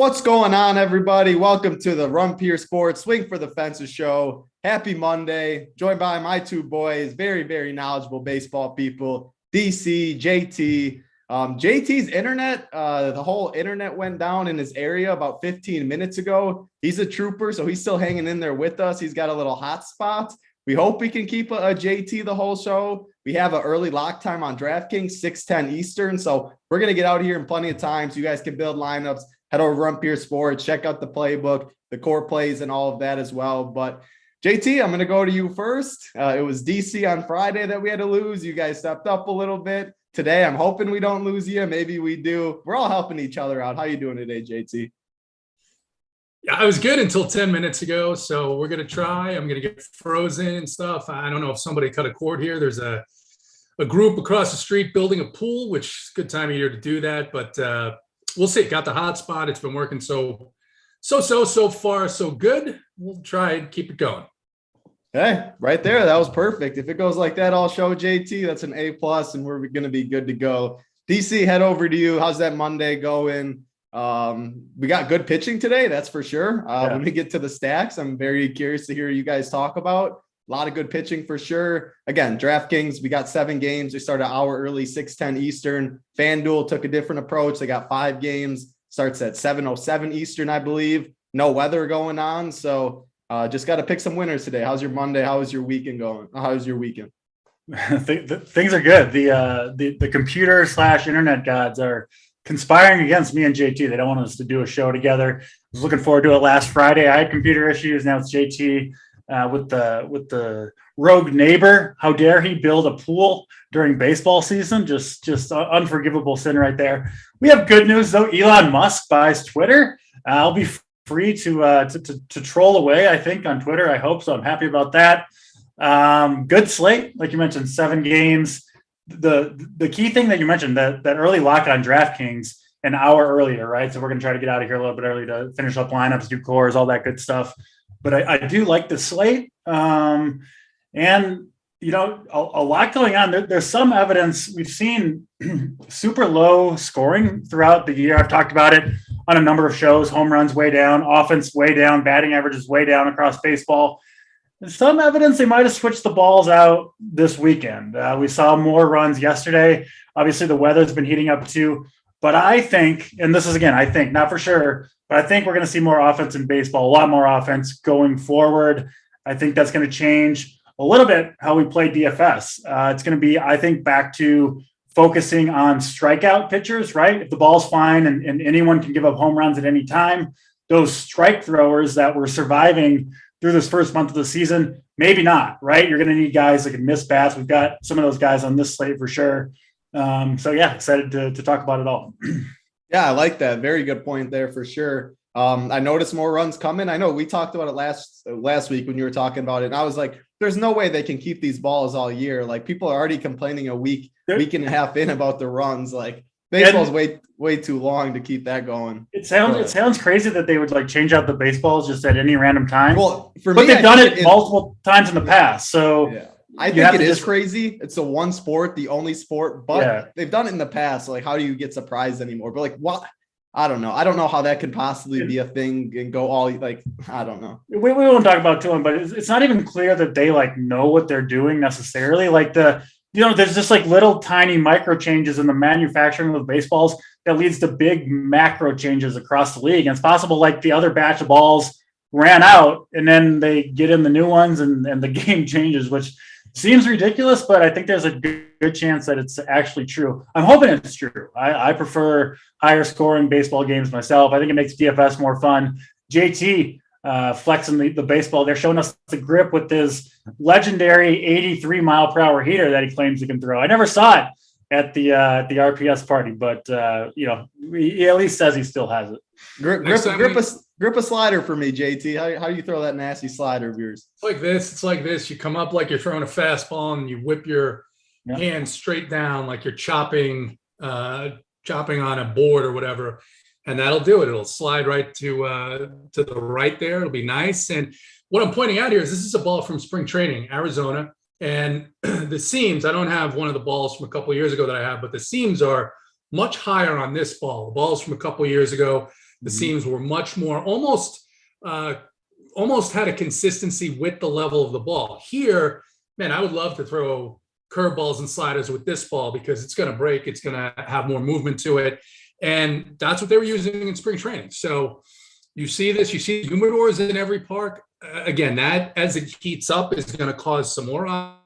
What's going on, everybody? Welcome to the Run Pure Sports Swing for the Fences show. Happy Monday. Joined by my two boys, very, very knowledgeable baseball people, DC, JT. JT's internet, the whole internet went down in his area about 15 minutes ago. He's a trooper, so he's still hanging in there with us. He's got a little hot spot. We hope we can keep a JT the whole show. We have an early lock time on DraftKings, 6:10 Eastern. So we're going to get out here in plenty of time so you guys can build lineups. Head over to Run Pure Sports, check out the playbook, the core plays, and all of that as well. But JT, I'm going to go to you first. It was DC on Friday that we had to lose. You guys stepped up a little bit. Today, I'm hoping we don't lose you. Maybe we do. We're all helping each other out. How you doing today, JT? Yeah, I was good until 10 minutes ago. So we're going to try. I'm going to get frozen and stuff. I don't know if somebody cut a cord here. There's a group across the street building a pool, which is a good time of year to do that. But we'll see. Got the hot spot. It's been working so far, so good. We'll try and keep it going. Hey, right there. That was perfect. If it goes like that, I'll show JT. That's an A+, and we're going to be good to go. DC, head over to you. How's that Monday going? We got good pitching today, that's for sure. When we get to the stacks, I'm very curious to hear you guys talk about. A lot of good pitching for sure. Again, DraftKings, we got 7 games. We started an hour early, 6:10 Eastern. FanDuel took a different approach. They got 5 games. Starts at 7:07 Eastern, I believe. No weather going on. So just got to pick some winners today. How's your Monday? How is your weekend going? How's your weekend? Things are good. The computer / internet gods are conspiring against me and JT. They don't want us to do a show together. I was looking forward to it last Friday. I had computer issues. Now it's JT with the rogue neighbor. How dare he build a pool during baseball season? Just unforgivable sin right there. We have good news though. Elon Musk buys Twitter. I'll be free to troll away, I think, on Twitter. I hope so. I'm happy about that. Good slate, like you mentioned, 7 games. The key thing that you mentioned, that early lock on DraftKings an hour earlier, right? So we're going to try to get out of here a little bit early to finish up lineups, do cores, all that good stuff. But I do like the slate. And, you know, a lot going on. There's some evidence. We've seen super low scoring throughout the year. I've talked about it on a number of shows. Home runs way down, offense way down, batting averages way down across baseball. There's some evidence they might have switched the balls out this weekend. We saw more runs yesterday. Obviously, the weather's been heating up too. But I think, and this is, again, I think, not for sure, but I think we're going to see more offense in baseball, a lot more offense going forward. I think that's going to change a little bit how we play DFS. It's going to be, I think, back to focusing on strikeout pitchers, right? If the ball's fine and anyone can give up home runs at any time, those strike throwers that were surviving through this first month of the season, maybe not, right? You're going to need guys that can miss bats. We've got some of those guys on this slate for sure. So yeah, excited to talk about it all. Yeah, I like that. Very good point there for sure. I noticed more runs coming. I know we talked about it last week when you were talking about it. And I was like, there's no way they can keep these balls all year. Like, people are already complaining a week and a half in about the runs. Like, baseball's way too long to keep that going. It sounds crazy that they would like change out the baseballs just at any random time. Well, but they've done it multiple times in the past. So yeah. I think it is crazy. It's the one sport, the only sport, but they've done it in the past. So like, how do you get surprised anymore? But like, what? I don't know. I don't know how that could possibly be a thing and go all like, I don't know. We won't talk about it too long, but it's not even clear that they like know what they're doing necessarily. Like there's just like little tiny micro changes in the manufacturing of baseballs that leads to big macro changes across the league. And it's possible like the other batch of balls ran out and then they get in the new ones and the game changes, which seems ridiculous, but I think there's a good chance that it's actually true. I'm hoping it's true. I prefer higher scoring baseball games myself. I think it makes DFS more fun. JT flexing the baseball. They're showing us the grip with his legendary 83 mile per hour heater that he claims he can throw. I never saw it at the RPS party, but he at least says he still has it. Grip a slider for me, JT. How do you throw that nasty slider of yours? It's like this. You come up like you're throwing a fastball and you whip your hand straight down like you're chopping on a board or whatever, and that'll do it. It'll slide right to the right there. It'll be nice. And what I'm pointing out here is this is a ball from spring training, Arizona, and the seams. I don't have one of the balls from a couple of years ago that I have, but the seams are much higher on this ball. The balls from a couple of years ago, The seams were much more almost had a consistency with the level of the ball. Here, man, I would love to throw curveballs and sliders with this ball because it's going to break. It's going to have more movement to it. And that's what they were using in spring training. So you see this, you see humidors in every park. Again, that as it heats up is going to cause some more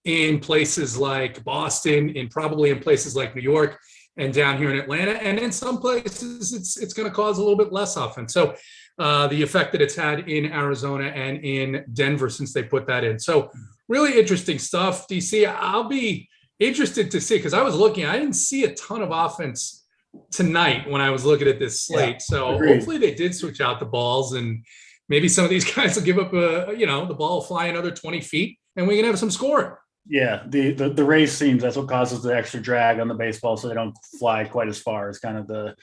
in places like Boston and probably in places like New York and down here in Atlanta. And in some places, it's going to cause a little bit less offense. So the effect that it's had in Arizona and in Denver since they put that in. So really interesting stuff, DC. I'll be interested to see, because I was looking, I didn't see a ton of offense tonight when I was looking at this slate. So hopefully they did switch out the balls and maybe some of these guys will give up the ball will fly another 20 feet and we can have some scoring. Yeah, the raised seams, that's what causes the extra drag on the baseball, so they don't fly quite as far. Is kind of the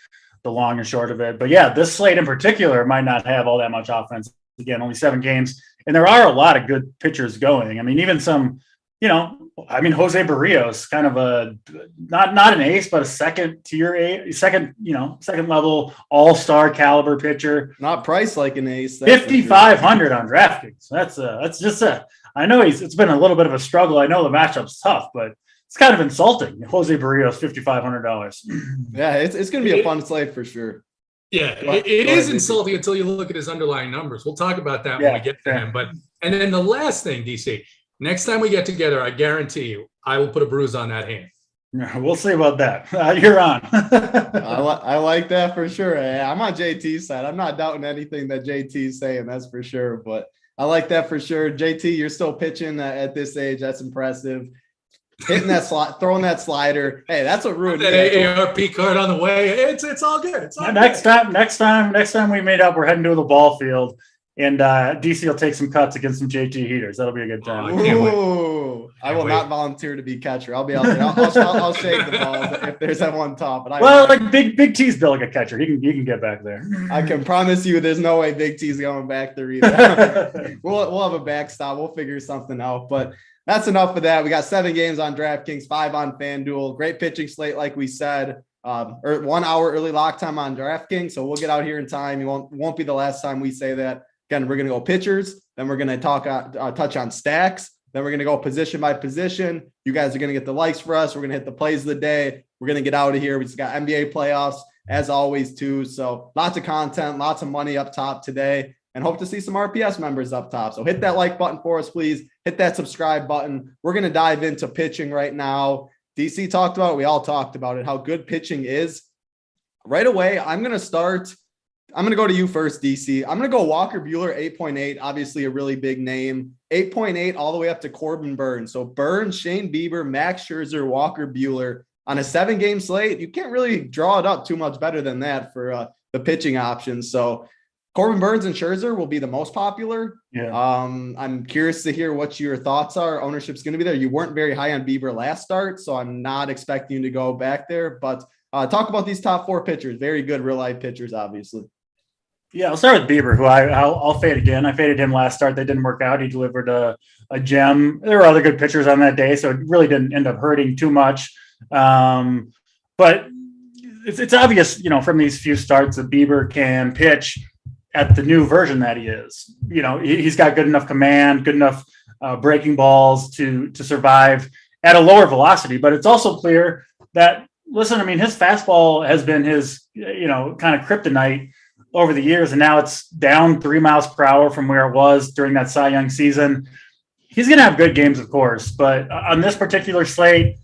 long and short of it. But yeah, this slate in particular might not have all that much offense. Again, only 7 games, and there are a lot of good pitchers going. I mean, even some, Jose Barrios, kind of a not an ace, but a second level all-star caliber pitcher. Not priced like an ace. 5,500 on DraftKings. That's just I know it's been a little bit of a struggle. I know the matchup's tough, but it's kind of insulting. Jose Barrios, $5,500. Yeah, it's going to be a fun slate for sure. Yeah, it is insulting until you look at his underlying numbers. We'll talk about that when we get to him. And then the last thing, DC, next time we get together, I guarantee you, I will put a bruise on that hand. We'll see about that. You're on. I like that for sure. I'm on JT's side. I'm not doubting anything that JT's saying, that's for sure. But I like that for sure. JT, you're still pitching at this age. That's impressive. Hitting that slot, throwing that slider. Hey, that's what ruined that AARP card on the way. It's all good. It's all next time we meet up, we're heading to the ball field, and DC will take some cuts against some JT heaters. That'll be a good time. I will not volunteer to be catcher. I'll be out there. I'll shake the balls if there's that one top. But like Big T's built like a catcher. He can get back there. I can promise you, there's no way Big T's going back there either. We'll have a backstop. We'll figure something out. But that's enough of that. We got 7 games on DraftKings, 5 on FanDuel. Great pitching slate, like we said. 1 hour early lock time on DraftKings. So we'll get out here in time. It won't be the last time we say that. Again, we're going to go pitchers. Then we're going to touch on stacks. Then we're going to go position by position. You guys are going to get the likes for us. We're going to hit the plays of the day. We're going to get out of here. We just got NBA playoffs as always too. So lots of content, lots of money up top today, and hope to see some RPS members up top. So hit that like button for us, please. Hit that subscribe button. We're going to dive into pitching right now. DC talked about it. We all talked about it, how good pitching is. Right away, I'm going to go to you first, DC. I'm going to go Walker Buehler, 8.8, obviously a really big name. 8.8 all the way up to Corbin Burnes. So Burnes, Shane Bieber, Max Scherzer, Walker Buehler on a 7-game slate. You can't really draw it up too much better than that for the pitching options. So Corbin Burnes and Scherzer will be the most popular. Yeah. I'm curious to hear what your thoughts are. Ownership's going to be there. You weren't very high on Bieber last start, so I'm not expecting you to go back there. But talk about these top 4 pitchers. Very good real-life pitchers, obviously. Yeah, I'll start with Bieber, who I'll fade again. I faded him last start. That didn't work out. He delivered a gem. There were other good pitchers on that day, so it really didn't end up hurting too much. But it's obvious, from these few starts that Bieber can pitch at the new version that he is. He's got good enough command, good enough breaking balls to survive at a lower velocity. But it's also clear that, his fastball has been his, kind of kryptonite over the years, and now it's down 3 miles per hour from where it was during that Cy Young season. He's going to have good games, of course, but on this particular slate,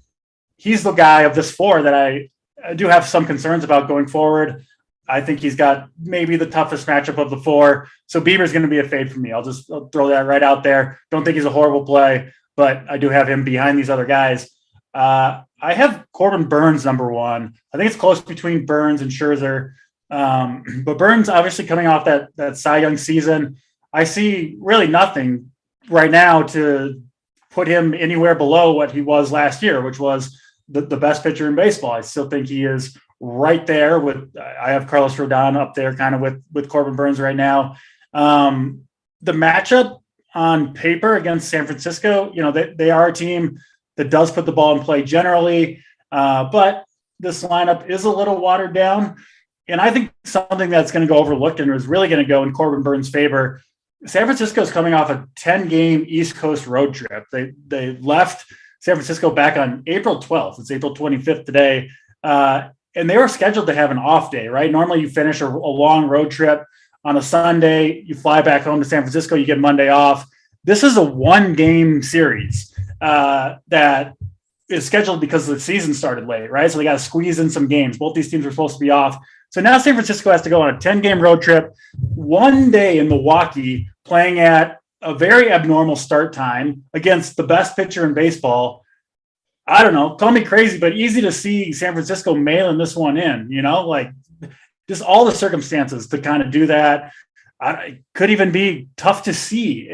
he's the guy of this 4 that I do have some concerns about going forward. I think he's got maybe the toughest matchup of the 4. So Bieber's going to be a fade for me. I'll throw that right out there. Don't think he's a horrible play, but I do have him behind these other guys. I have Corbin Burnes number 1. I think it's close between Burnes and Scherzer. But Burnes obviously coming off that Cy Young season. I see really nothing right now to put him anywhere below what he was last year, which was the best pitcher in baseball. I still think he is right there I have Carlos Rodon up there kind of with Corbin Burnes right now. The matchup on paper against San Francisco, they are a team that does put the ball in play generally, but this lineup is a little watered down. And I think something that's going to go overlooked and is really going to go in Corbin Burns' favor. San Francisco is coming off a 10-game East Coast road trip. They left San Francisco back on April 12th. It's April 25th today. And they were scheduled to have an off day, right? Normally you finish a long road trip on a Sunday, you fly back home to San Francisco, you get Monday off. This is a 1-game series that is scheduled because the season started late, right? So they got to squeeze in some games. Both these teams were supposed to be off. So now San Francisco has to go on a 10-game road trip, 1 day in Milwaukee, playing at a very abnormal start time against the best pitcher in baseball. I don't know, call me crazy, but easy to see San Francisco mailing this one in, like just all the circumstances to kind of do that. It could even be tough to see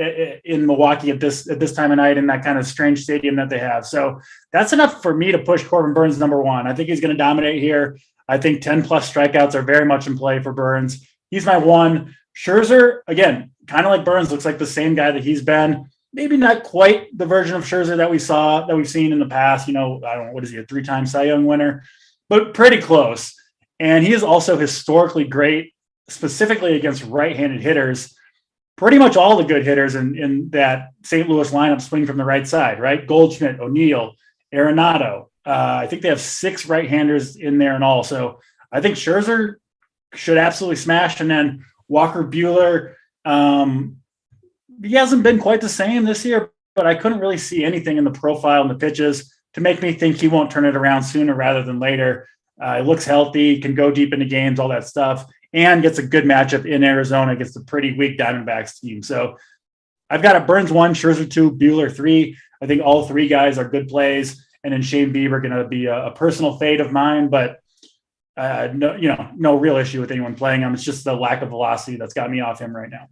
in Milwaukee at this time of night in that kind of strange stadium that they have. So that's enough for me to push Corbin Burns number 1. I think he's going to dominate here. I think 10 plus strikeouts are very much in play for Burns. He's my 1. Scherzer, again, kind of like Burns, looks like the same guy that he's been. Maybe not quite the version of Scherzer that we've seen in the past. I don't know, what is he, a 3-time Cy Young winner, but pretty close. And he is also historically great, specifically against right-handed hitters. Pretty much all the good hitters in that St. Louis lineup swing from the right side, right? Goldschmidt, O'Neill, Arenado. I think they have 6 right-handers in there and all. So I think Scherzer should absolutely smash. And then Walker Buehler, he hasn't been quite the same this year, but I couldn't really see anything in the profile and the pitches to make me think he won't turn it around sooner rather than later. He looks healthy, can go deep into games, all that stuff, and gets a good matchup in Arizona against a pretty weak Diamondbacks team. So I've got a Burns 1, Scherzer 2, Buehler 3. I think all 3 guys are good plays. And then Shane Bieber going to be a personal fade of mine, but no real issue with anyone playing him. It's just the lack of velocity that's got me off him right now.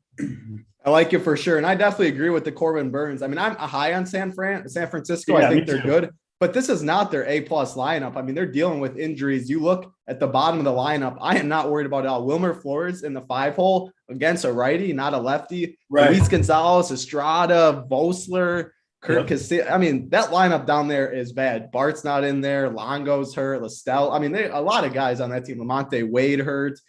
I like it for sure. And I definitely agree with the Corbin Burns. I mean, I'm high on San Francisco. Yeah, I think they're good, but this is not their A-plus lineup. I mean, they're dealing with injuries. You look at the bottom of the lineup. I am not worried about it all. Wilmer Flores in the 5-hole against a righty, not a lefty. Right. Luis Gonzalez, Estrada, Vosler, Kirk Castillo. I mean, that lineup down there is bad. Bart's not in there. Longo's hurt. Lestelle. I mean, a lot of guys on that team. Lamonte Wade hurt.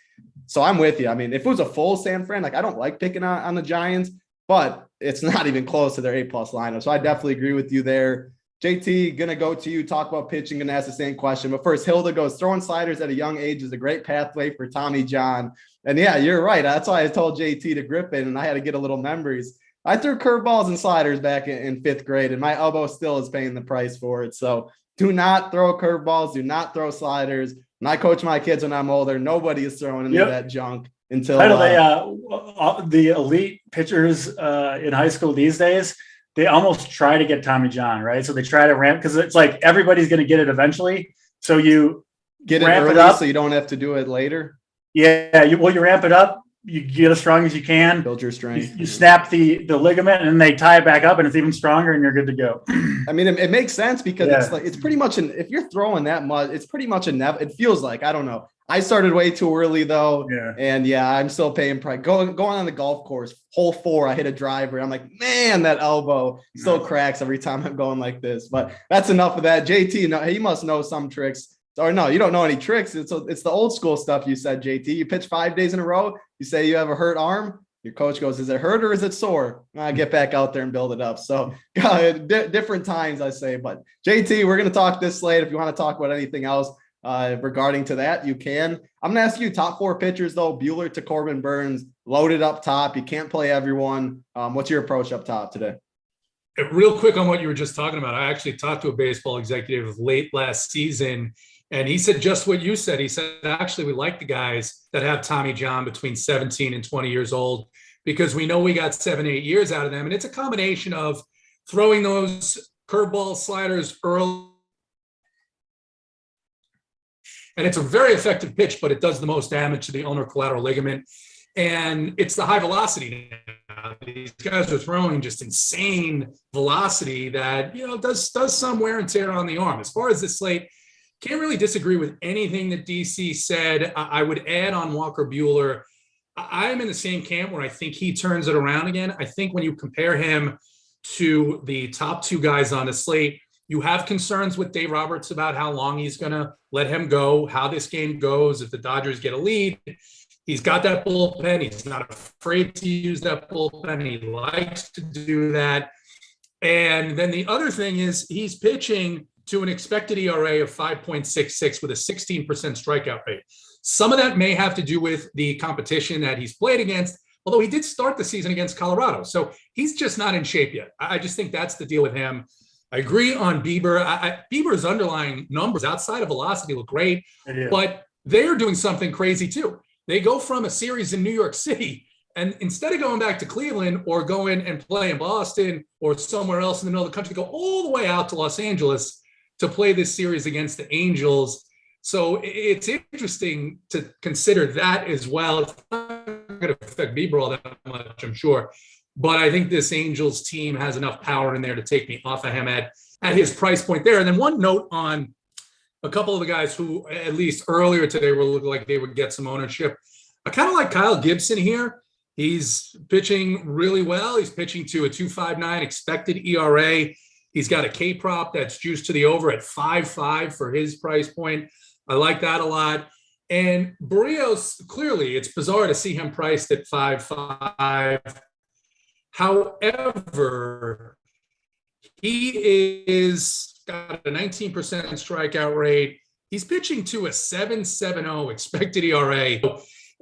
So I'm with you. I mean, if it was a full San Fran, I don't like picking on the Giants, but it's not even close to their A-plus lineup. So I definitely agree with you there. JT, going to go to you, talk about pitching, going to ask the same question. But first, Hilda goes, throwing sliders at a young age is a great pathway for Tommy John. And yeah, you're right. That's why I told JT to grip it, and I had to get a little memories. I threw curveballs and sliders back in 5th grade, and my elbow still is paying the price for it. So do not throw curveballs. Do not throw sliders. When I coach my kids when I'm older, nobody is throwing any of that junk until the elite pitchers in high school these days, they almost try to get Tommy John, right? So they try to ramp, because it's like everybody's going to get it eventually. So you get it ramp early it up, so you don't have to do it later. Yeah, you ramp it up. You get as strong as you can. Build your strength. You snap the ligament, and they tie it back up, and it's even stronger, and you're good to go. I mean, it makes sense because it's pretty much if you're throwing that much, it's pretty much it feels like, I don't know. I started way too early though. Yeah. And I'm still paying price. Going on the golf course, hole 4, I hit a driver. I'm like, man, that elbow still cracks every time I'm going like this. But that's enough of that. JT, he must know some tricks. Or no, you don't know any tricks. It's the old school stuff you said, JT. You pitch 5 days in a row. You say you have a hurt arm. Your coach goes, is it hurt or is it sore? Get back out there and build it up. So different times, I say. But JT, we're going to talk this slate. If you want to talk about anything else regarding to that, you can. I'm going to ask you top 4 pitchers, though. Buehler to Corbin Burns, loaded up top. You can't play everyone. What's your approach up top today? Real quick on what you were just talking about. I actually talked to a baseball executive late last season, and he said just what you said. He said, actually, we like the guys that have Tommy John between 17 and 20 years old because we know we got 7-8 years out of them. And it's a combination of throwing those curveball sliders early. And it's a very effective pitch, but it does the most damage to the ulnar collateral ligament. And it's the high velocity now. These guys are throwing just insane velocity that, does some wear and tear on the arm. As far as this slate, can't really disagree with anything that DC said. I would add on Walker Buehler. I'm in the same camp where I think he turns it around again. I think when you compare him to the top 2 guys on the slate, You have concerns with Dave Roberts about how long he's going to let him go, how this game goes. If the Dodgers get a lead, he's got that bullpen. He's not afraid to use that bullpen. He likes to do that. And then the other thing is he's pitching to an expected ERA of 5.66 with a 16% strikeout rate. Some of that may have to do with the competition that he's played against, although he did start the season against Colorado. So he's just not in shape yet. I just think that's the deal with him. I agree on Bieber. Bieber's underlying numbers outside of velocity look great, but they're doing something crazy too. They go from a series in New York City, and instead of going back to Cleveland or going and play in Boston or somewhere else in the middle of the country, they go all the way out to Los Angeles to play this series against the Angels. So it's interesting to consider that as well. It's not going to affect Bieber all that much, I'm sure. But I think this Angels team has enough power in there to take me off of him at his price point there. And then one note on a couple of the guys who, at least earlier today, were looking like they would get some ownership. I kind of like Kyle Gibson here. He's pitching really well. He's pitching to a 2.59 expected ERA. He's got a K prop that's juiced to the over at 5.5 for his price point. I like that a lot. And Barrios, clearly, it's bizarre to see him priced at 5.5. However, he is got a 19% strikeout rate. He's pitching to a 7.70 expected ERA.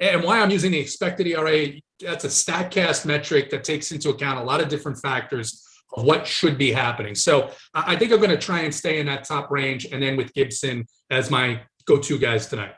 And why I'm using the expected ERA, that's a StatCast metric that takes into account a lot of different factors of what should be happening. So I think I'm going to try and stay in that top range, and then with Gibson as my go-to guys tonight.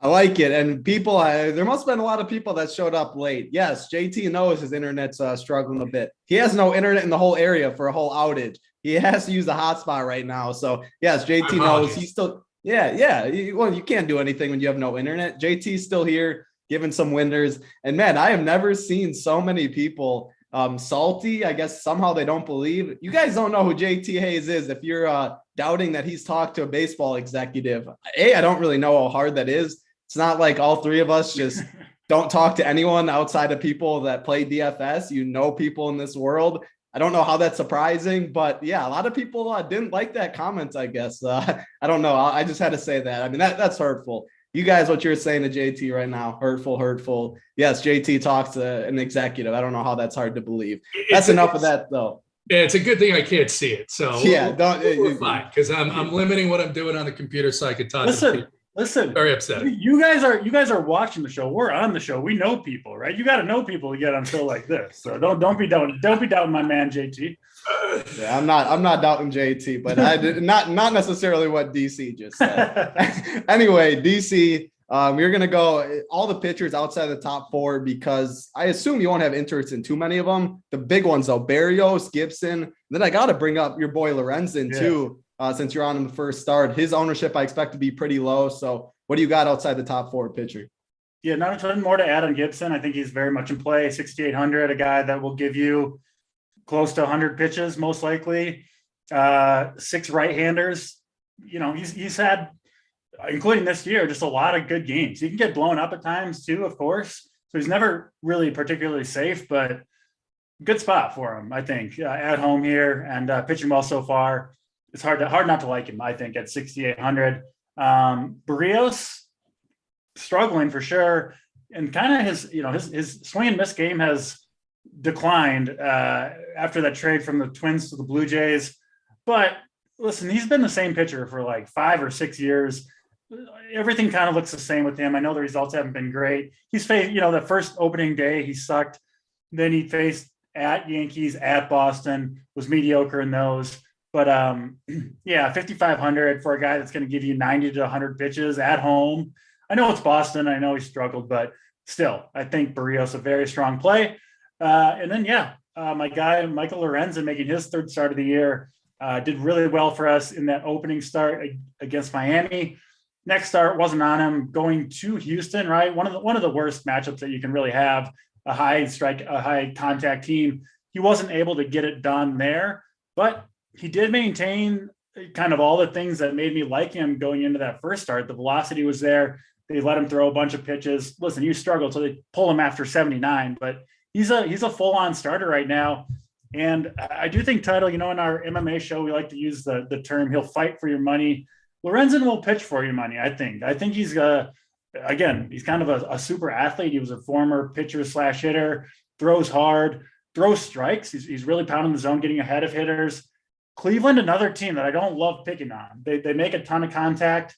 I like it. And people, there must have been a lot of people that showed up late. Yes, JT knows his internet's struggling a bit. He has no internet in the whole area for a whole outage. He has to use the hotspot right now. So, yes, JT knows he's still – yeah. Well, you can't do anything when you have no internet. JT's still here giving some winners. And, man, I have never seen so many people salty. I guess somehow they don't believe. You guys don't know who JT Hayes is if you're doubting that he's talked to a baseball executive. I don't really know how hard that is. It's not like all three of us just don't talk to anyone outside of people that play DFS. You know people in this world. I don't know how that's surprising, but yeah, a lot of people didn't like that comment, I guess. I don't know. I just had to say that. I mean, that's hurtful. You guys, what you're saying to JT right now, hurtful. Yes, JT talks to an executive. I don't know how that's hard to believe. That's enough of that, though. Yeah, it's a good thing I can't see it. So yeah, we're fine, because I'm limiting what I'm doing on the computer so I can talk to people. Listen, very upset. You guys are watching the show. We're on the show. We know people, right? You got to know people to get on a show like this. So don't be doubting my man JT. Yeah, I'm not doubting JT, but I did not necessarily what DC just said. Anyway, DC, we're gonna go all the pitchers outside the top four because I assume you won't have interest in too many of them. The big ones though, Barrios, Gibson. Then I got to bring up your boy Lorenzen too. Since you're on in the first start, his ownership I expect to be pretty low. So what do you got outside the top four pitcher? Yeah, not a ton more to add on Gibson. I think he's very much in play. 6,800, a guy that will give you close to 100 pitches, most likely. 6 right-handers. You know, he's had, including this year, just a lot of good games. He can get blown up at times too, of course. So he's never really particularly safe, but good spot for him, I think, at home here and pitching well so far. It's hard not to like him, I think, at 6,800. Barrios struggling for sure, and kind of his swing and miss game has declined after that trade from the Twins to the Blue Jays. But listen, he's been the same pitcher for like 5 or 6 years. Everything kind of looks the same with him. I know the results haven't been great. He's faced, the first opening day he sucked. Then he faced at Yankees, at Boston, was mediocre in those. But, 5,500 for a guy that's going to give you 90 to 100 pitches at home. I know it's Boston. I know he struggled, but still, I think Barrios a very strong play. And then, my guy, Michael Lorenzen, making his third start of the year, did really well for us in that opening start against Miami. Next start wasn't on him, going to Houston, right? One of the worst matchups that you can really have, a high contact team. He wasn't able to get it done there, but he did maintain kind of all the things that made me like him going into that first start. The velocity was there. They let him throw a bunch of pitches. Listen, you struggled, so they pull him after 79, but he's a full-on starter right now. And I do think Title, in our MMA show, we like to use the term, he'll fight for your money. Lorenzen will pitch for your money, I think. I think he's, again, he's kind of a super athlete. He was a former pitcher / hitter, throws hard, throws strikes. He's really pounding the zone, getting ahead of hitters. Cleveland, another team that I don't love picking on. They make a ton of contact.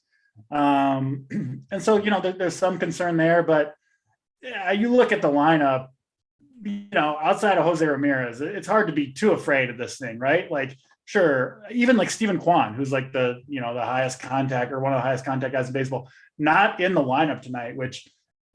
And so, there's some concern there. But you look at the lineup, outside of Jose Ramirez, it's hard to be too afraid of this thing, right? Like, sure, even like Stephen Kwan, who's like the highest contact or one of the highest contact guys in baseball, not in the lineup tonight, which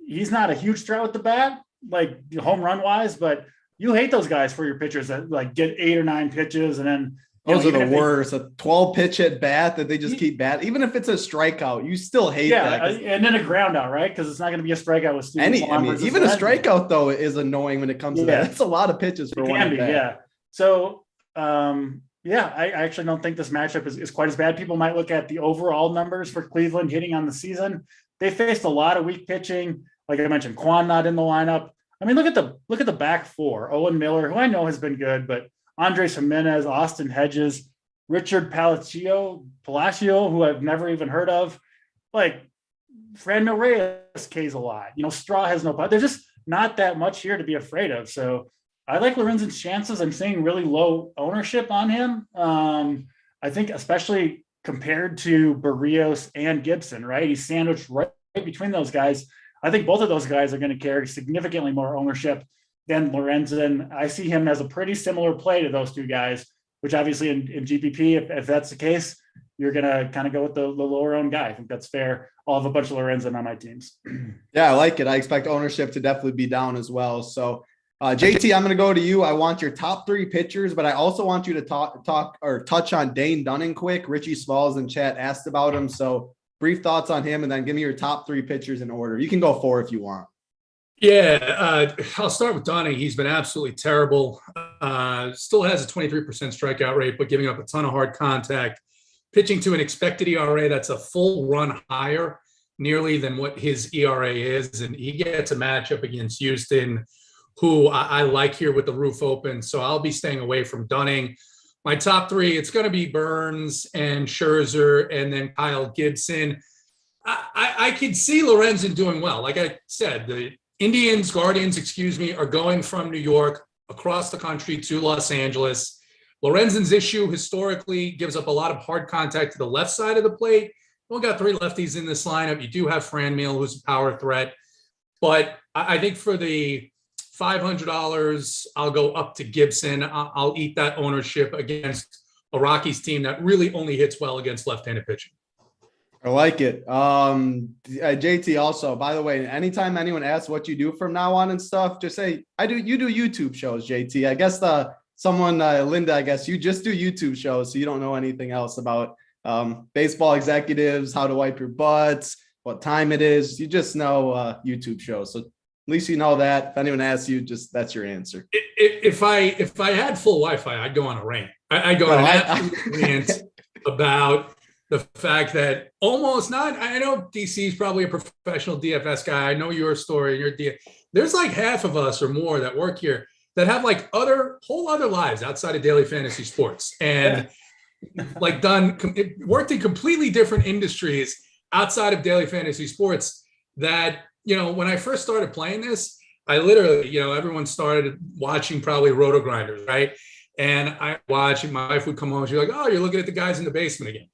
he's not a huge threat with the bat, like home run wise, but you hate those guys for your pitchers that like get 8 or 9 pitches and then those are the worst. A 12 pitch at bat that they just keep bat. Even if it's a strikeout, you still hate that. And then a ground out, right? Because it's not going to be a strikeout with Stephen Kwan. Even a strikeout though is annoying when it comes to that. That's a lot of pitches for one. So I actually don't think this matchup is quite as bad. People might look at the overall numbers for Cleveland hitting on the season. They faced a lot of weak pitching. Like I mentioned, Kwan not in the lineup. I mean, look at the back four. Owen Miller, who I know has been good, but Andres Jimenez, Austin Hedges, Richard Palacio, who I've never even heard of. Like Franmil Reyes K's a lot. Straw has no pot. There's just not that much here to be afraid of. So I like Lorenzen's chances. I'm seeing really low ownership on him. I think especially compared to Barrios and Gibson, right? He's sandwiched right between those guys. I think both of those guys are going to carry significantly more ownership than Lorenzen. I see him as a pretty similar play to those two guys, which obviously in GPP, if that's the case, you're going to kind of go with the lower owned guy. I think that's fair. I'll have a bunch of Lorenzen on my teams. Yeah, I like it. I expect ownership to definitely be down as well. So JT, I'm going to go to you. I want your top 3 pitchers, but I also want you to talk or touch on Dane Dunning quick. Richie Smalls in chat asked about him. So brief thoughts on him, and then give me your top 3 pitchers in order. You can go 4 if you want. Yeah, I'll start with Dunning. He's been absolutely terrible. Still has a 23% strikeout rate, but giving up a ton of hard contact. Pitching to an expected ERA that's a full run higher, nearly than what his ERA is. And he gets a matchup against Houston, who I like here with the roof open. So I'll be staying away from Dunning. My top 3, it's going to be Burns and Scherzer and then Kyle Gibson. I could see Lorenzen doing well. Like I said, the Guardians, are going from New York across the country to Los Angeles. Lorenzen's issue historically gives up a lot of hard contact to the left side of the plate. We've got 3 lefties in this lineup. You do have Franmil, who's a power threat. But I think for the $500, I'll go up to Gibson. I'll eat that ownership against a Rockies team that really only hits well against left-handed pitching. I like it. JT also, by the way, anytime anyone asks what you do from now on and stuff, just say, you do YouTube shows, JT. I guess Linda, I guess you just do YouTube shows. So you don't know anything else about baseball executives, how to wipe your butts, what time it is. You just know YouTube shows. So at least you know that. If anyone asks you, that's your answer. If I had full Wi-Fi, I'd go on a rant. I'd go on an absolute rant about the fact that I know DC is probably a professional DFS guy. I know your story. There's like half of us or more that work here that have like whole other lives outside of daily fantasy sports and like worked in completely different industries outside of daily fantasy sports that, when I first started playing this, I literally, everyone started watching probably Roto Grinders, right? And I watch, and my wife would come home and she'd be like, oh, you're looking at the guys in the basement again.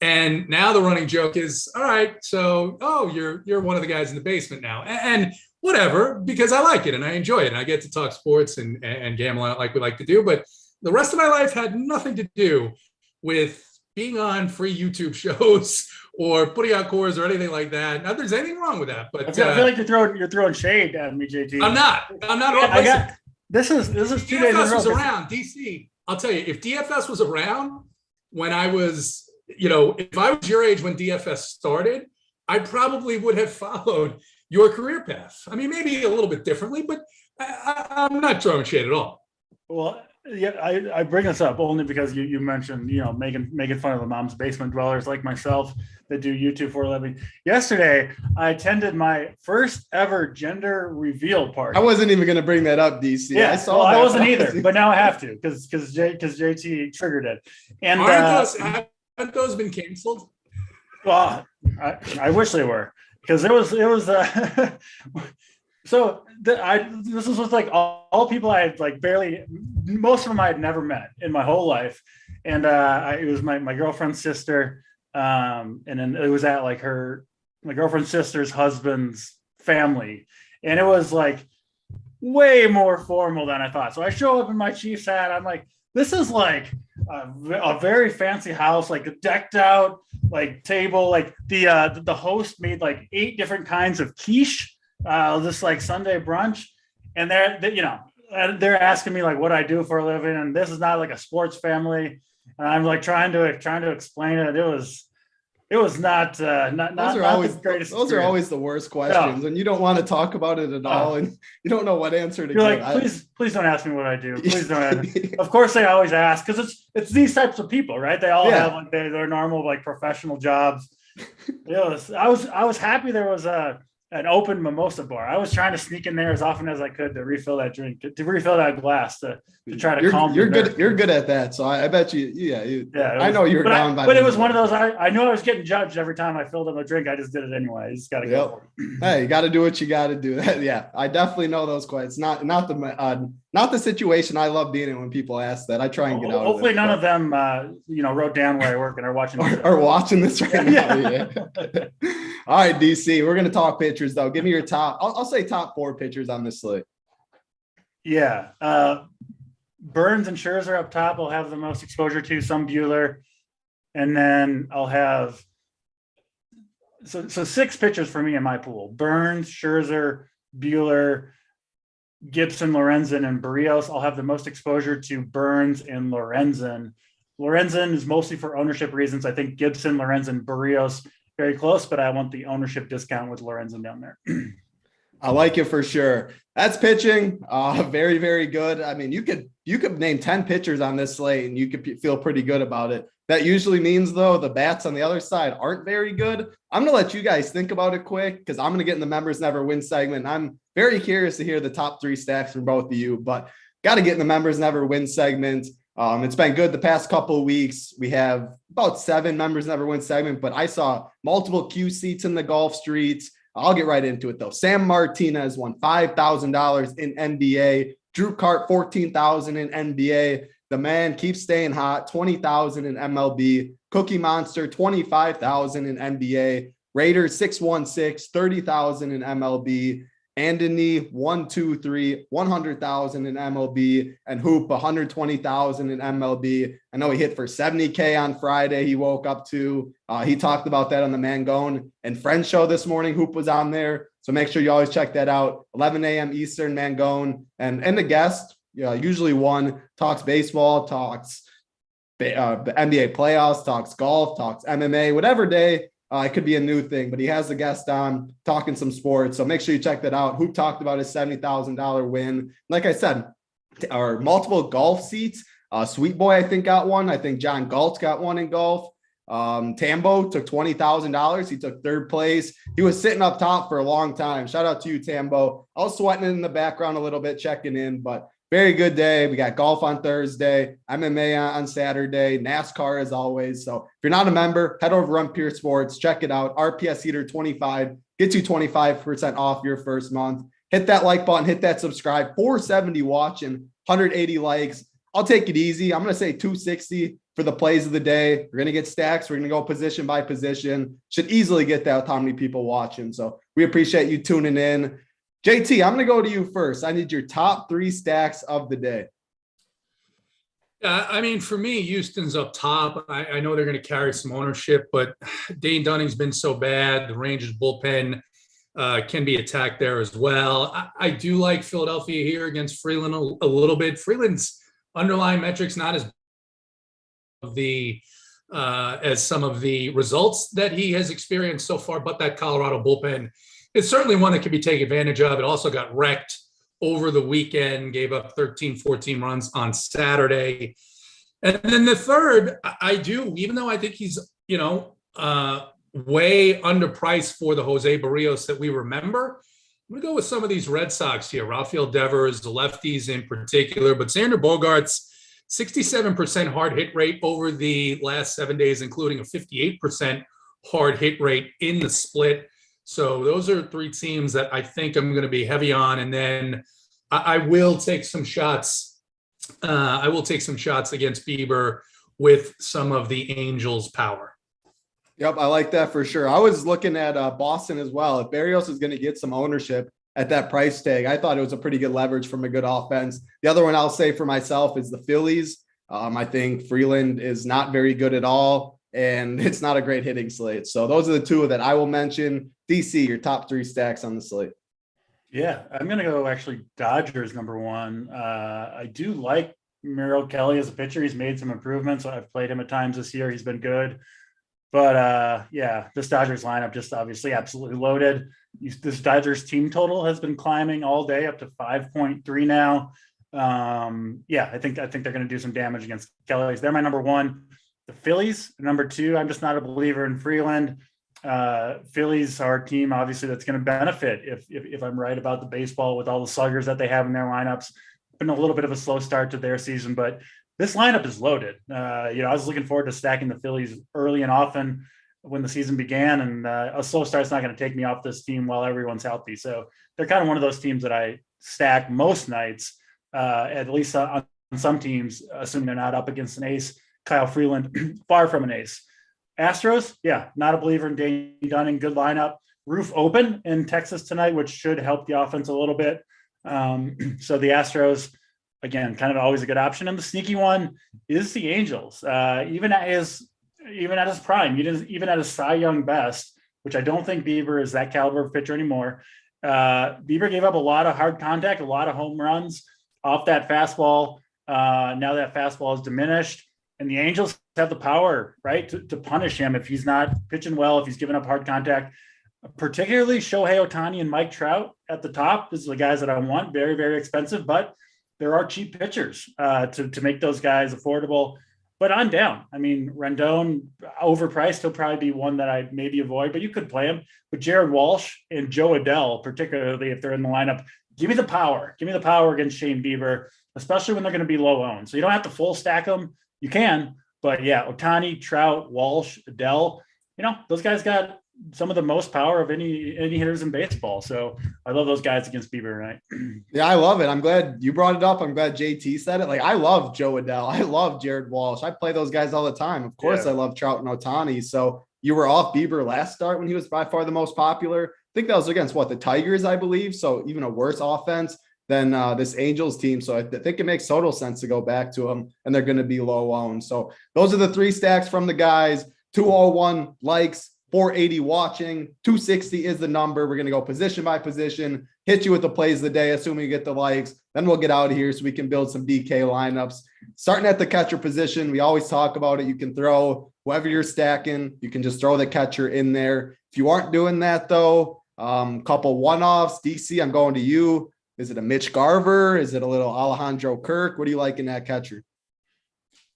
And now the running joke is, all right, so, you're one of the guys in the basement now. And whatever, because I like it and I enjoy it. And I get to talk sports and gamble like we like to do. But the rest of my life had nothing to do with being on free YouTube shows or putting out cores or anything like that. Not that there's anything wrong with that. But I feel like you're throwing shade at me, JT. I'm not. This is 2 days in a row. DFS was around, DC. I'll tell you, if DFS was around when I was, if I was your age when DFS started, I probably would have followed your career path. I mean, maybe a little bit differently, but I'm not throwing shade at all. Well, Yeah, I bring this up only because you mentioned, making fun of the mom's basement dwellers like myself that do YouTube for a living. Yesterday, I attended my first ever gender reveal party. I wasn't even going to bring that up, DC. Yeah, I saw that. I wasn't either, but now I have to because JT triggered it. And haven't those been canceled? Well, I wish they were, because it was so this was with like all people I had like barely, most of them I had never met in my whole life, and it was my girlfriend's sister, and then it was at like my girlfriend's sister's husband's family, and it was like way more formal than I thought. So I show up in my Chiefs hat. I'm like, this is like a very fancy house, like a decked out like table. Like the host made like 8 different kinds of quiche, this like Sunday brunch, and they're asking me like what I do for a living, and this is not like a sports family, and I'm like trying to explain it. It was not always the greatest. Those are always the worst questions, and you don't want to talk about it at all, and you don't know what answer to give. You're like, please don't ask me what I do. Please don't. Of course, they always ask, because it's these types of people, right? They all have like their normal like professional jobs. I was happy there was an open mimosa bar. I was trying to sneak in there as often as I could to refill that drink, to refill that glass, to try to calm. You're good at that, so I bet you. Yeah. I know you're down by. But it was one of those. I knew I was getting judged every time I filled up a drink. I just did it anyway. You just got to go. Hey, you got to do what you got to do. Yeah, I definitely know those questions. Not the situation I love being in when people ask that. I try and get out. Hopefully, none of them, wrote down where I work and are watching. Are watching this right now. Yeah. All right, DC. We're gonna talk pitchers though. Give me your top. I'll say top 4 pitchers on this slate. Yeah, Burns and Scherzer up top. I'll have the most exposure to. Some Buehler, and then I'll have so 6 pitchers for me in my pool: Burns, Scherzer, Buehler, Gibson, Lorenzen, and Barrios. I'll have the most exposure to Burns and Lorenzen. Lorenzen is mostly for ownership reasons. I think Gibson, Lorenzen, Barrios very close, but I want the ownership discount with Lorenzen down there. I like it for sure. That's pitching. Very, very good. I mean, you could name 10 pitchers on this slate and you could feel pretty good about it. That usually means, though, the bats on the other side aren't very good. I'm going to let you guys think about it quick, because I'm going to get in the members never win segment. I'm very curious to hear the top 3 stacks from both of you, but got to get in the members never win segment. It's been good the past couple of weeks. We have about 7 members never win segment, but I saw multiple Q seats in the golf streets. I'll get right into it though. Sam Martinez won $5,000 in NBA. Drew Cart, $14,000 in NBA. The man keeps staying hot, $20,000 in MLB. Cookie Monster, $25,000 in NBA. Raiders, 616, $30,000 in MLB. Andony, 123, $100,000 in MLB, and Hoop, $120,000 in MLB. I know he hit for $70K on Friday. He woke up to. He talked about that on the Mangone and Friends show this morning. Hoop was on there, so make sure you always check that out. 11 a.m. Eastern, Mangone, and the guest, usually one, talks baseball, talks NBA playoffs, talks golf, talks MMA, whatever day. It could be a new thing, but he has a guest on talking some sports. So make sure you check that out. Hoop talked about his $70,000 win. Like I said, our multiple golf seats. Sweet Boy, I think, got one. I think John Galt got one in golf. Tambo took $20,000. He took 3rd place. He was sitting up top for a long time. Shout out to you, Tambo. I was sweating in the background a little bit, checking in, but very good day. We got golf on Thursday, MMA on Saturday, NASCAR as always. So if you're not a member, head over to Run Pure Sports, check it out. RPS Heater 25 gets you 25% off your first month. Hit that like button, hit that subscribe. 470 watching, 180 likes. I'll take it easy. I'm going to say 260 for the plays of the day. We're going to get stacks. We're going to go position by position. Should easily get that with how many people watching. So we appreciate you tuning in. JT, I'm going to go to you first. I need your top 3 stacks of the day. Yeah, I mean, for me, Houston's up top. I know they're going to carry some ownership, but Dane Dunning's been so bad. The Rangers bullpen can be attacked there as well. I do like Philadelphia here against Freeland a little bit. Freeland's underlying metrics not as some of the results that he has experienced so far, but that Colorado bullpen is certainly one that can be taken advantage of. It also got wrecked over the weekend, gave up 13, 14 runs on Saturday. And then the third, I do, even though I think he's, way underpriced for the Jose Barrios that we remember, I'm going to go with some of these Red Sox here. Rafael Devers, the lefties in particular, but Xander Bogaerts, 67% hard hit rate over the last 7 days, including a 58% hard hit rate in the split. So those are three teams that I think I'm going to be heavy on. And then I will take some shots. Against Bieber with some of the Angels' power. Yep, I like that for sure. I was looking at Boston as well. If Barrios is going to get some ownership at that price tag, I thought it was a pretty good leverage from a good offense. The other one I'll say for myself is the Phillies. I think Freeland is not very good at all, and it's not a great hitting slate. So those are the two that I will mention. DC, your top three stacks on the slate. Yeah, I'm going to go actually Dodgers number one. I do like Merrill Kelly as a pitcher. He's made some improvements. I've played him at times this year. He's been good. But this Dodgers lineup just obviously absolutely loaded. This Dodgers team total has been climbing all day up to 5.3 now. I think they're going to do some damage against Kelly's. They're my number one. The Phillies, number two. I'm just not a believer in Freeland. Phillies are a team obviously that's going to benefit if I'm right about the baseball with all the sluggers that they have in their lineups. Been a little bit of a slow start to their season, but this lineup is loaded. I was looking forward to stacking the Phillies early and often when the season began, and a slow start's not going to take me off this team while everyone's healthy. So they're kind of one of those teams that I stack most nights, at least on some teams, assuming they're not up against an ace. Kyle Freeland, far from an ace. Astros, not a believer in Dane Dunning. Good lineup. Roof open in Texas tonight, which should help the offense a little bit. So the Astros, again, kind of always a good option. And the sneaky one is the Angels. Even at his prime, even at his Cy Young best, which I don't think Bieber is that caliber of pitcher anymore. Bieber gave up a lot of hard contact, a lot of home runs off that fastball. Now that fastball is diminished, and the Angels have the power, right, to punish him if he's not pitching well, if he's giving up hard contact. Particularly Shohei Ohtani and Mike Trout at the top. This is the guys that I want. Very, very expensive, but there are cheap pitchers to make those guys affordable. But on down. I mean, Rendon, overpriced. He'll probably be one that I maybe avoid, but you could play him. But Jared Walsh and Joe Adell, particularly if they're in the lineup, give me the power. Give me the power against Shane Bieber, especially when they're going to be low owned. So you don't have to full stack them. You can, but Ohtani, Trout, Walsh, Adell, those guys got some of the most power of any hitters in baseball. So I love those guys against Bieber, right? Yeah, I love it. I'm glad you brought it up. I'm glad JT said it. Like, I love Joe Adell. I love Jared Walsh. I play those guys all the time. Of course, I love Trout and Ohtani. So you were off Bieber last start when he was by far the most popular. I think that was against the Tigers, I believe. So even a worse offense than this Angels team. So I think it makes total sense to go back to them, and they're going to be low owned. So those are the three stacks from the guys. 201 likes, 480 watching, 260 is the number. We're going to go position by position, hit you with the plays of the day, assuming you get the likes. Then we'll get out of here so we can build some DK lineups. Starting at the catcher position, we always talk about it. You can throw whoever you're stacking. You can just throw the catcher in there. If you aren't doing that, though, couple one-offs. DC, I'm going to you. Is it a Mitch Garver? Is it a little Alejandro Kirk? What do you like in that catcher?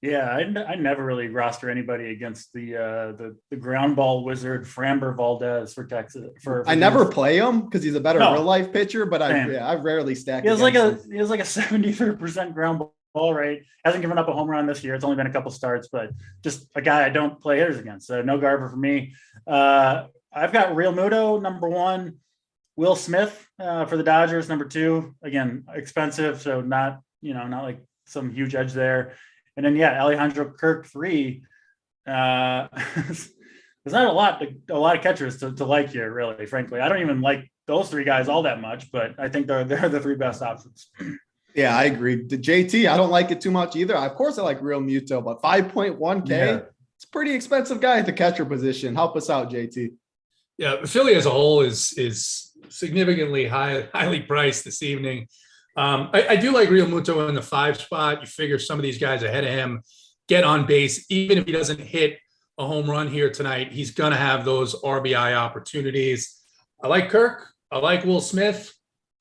Yeah, I never really roster anybody against the ground ball wizard Framber Valdez for Texas. I never play him because he's a better real life pitcher, but I rarely stack. He has like a 73% ground ball rate. Hasn't given up a home run this year. It's only been a couple starts, but just a guy I don't play hitters against. So no Garver for me. I've got Real Muto number one, Will Smith for the Dodgers number two. Again, expensive, so not like some huge edge there. And then, Alejandro Kirk 3. There's not a lot of catchers to like here, really, frankly. I don't even like those three guys all that much, but I think they're the three best options. Yeah, I agree. The JT, I don't like it too much either. Of course, I like Real Muto, but 5.1K, it's a pretty expensive guy at the catcher position. Help us out, JT. Yeah, Philly as a whole is significantly highly priced this evening. I do like Real Muto in the 5 spot. You figure some of these guys ahead of him get on base. Even if he doesn't hit a home run here tonight, he's going to have those RBI opportunities. I like Kirk. I like Will Smith.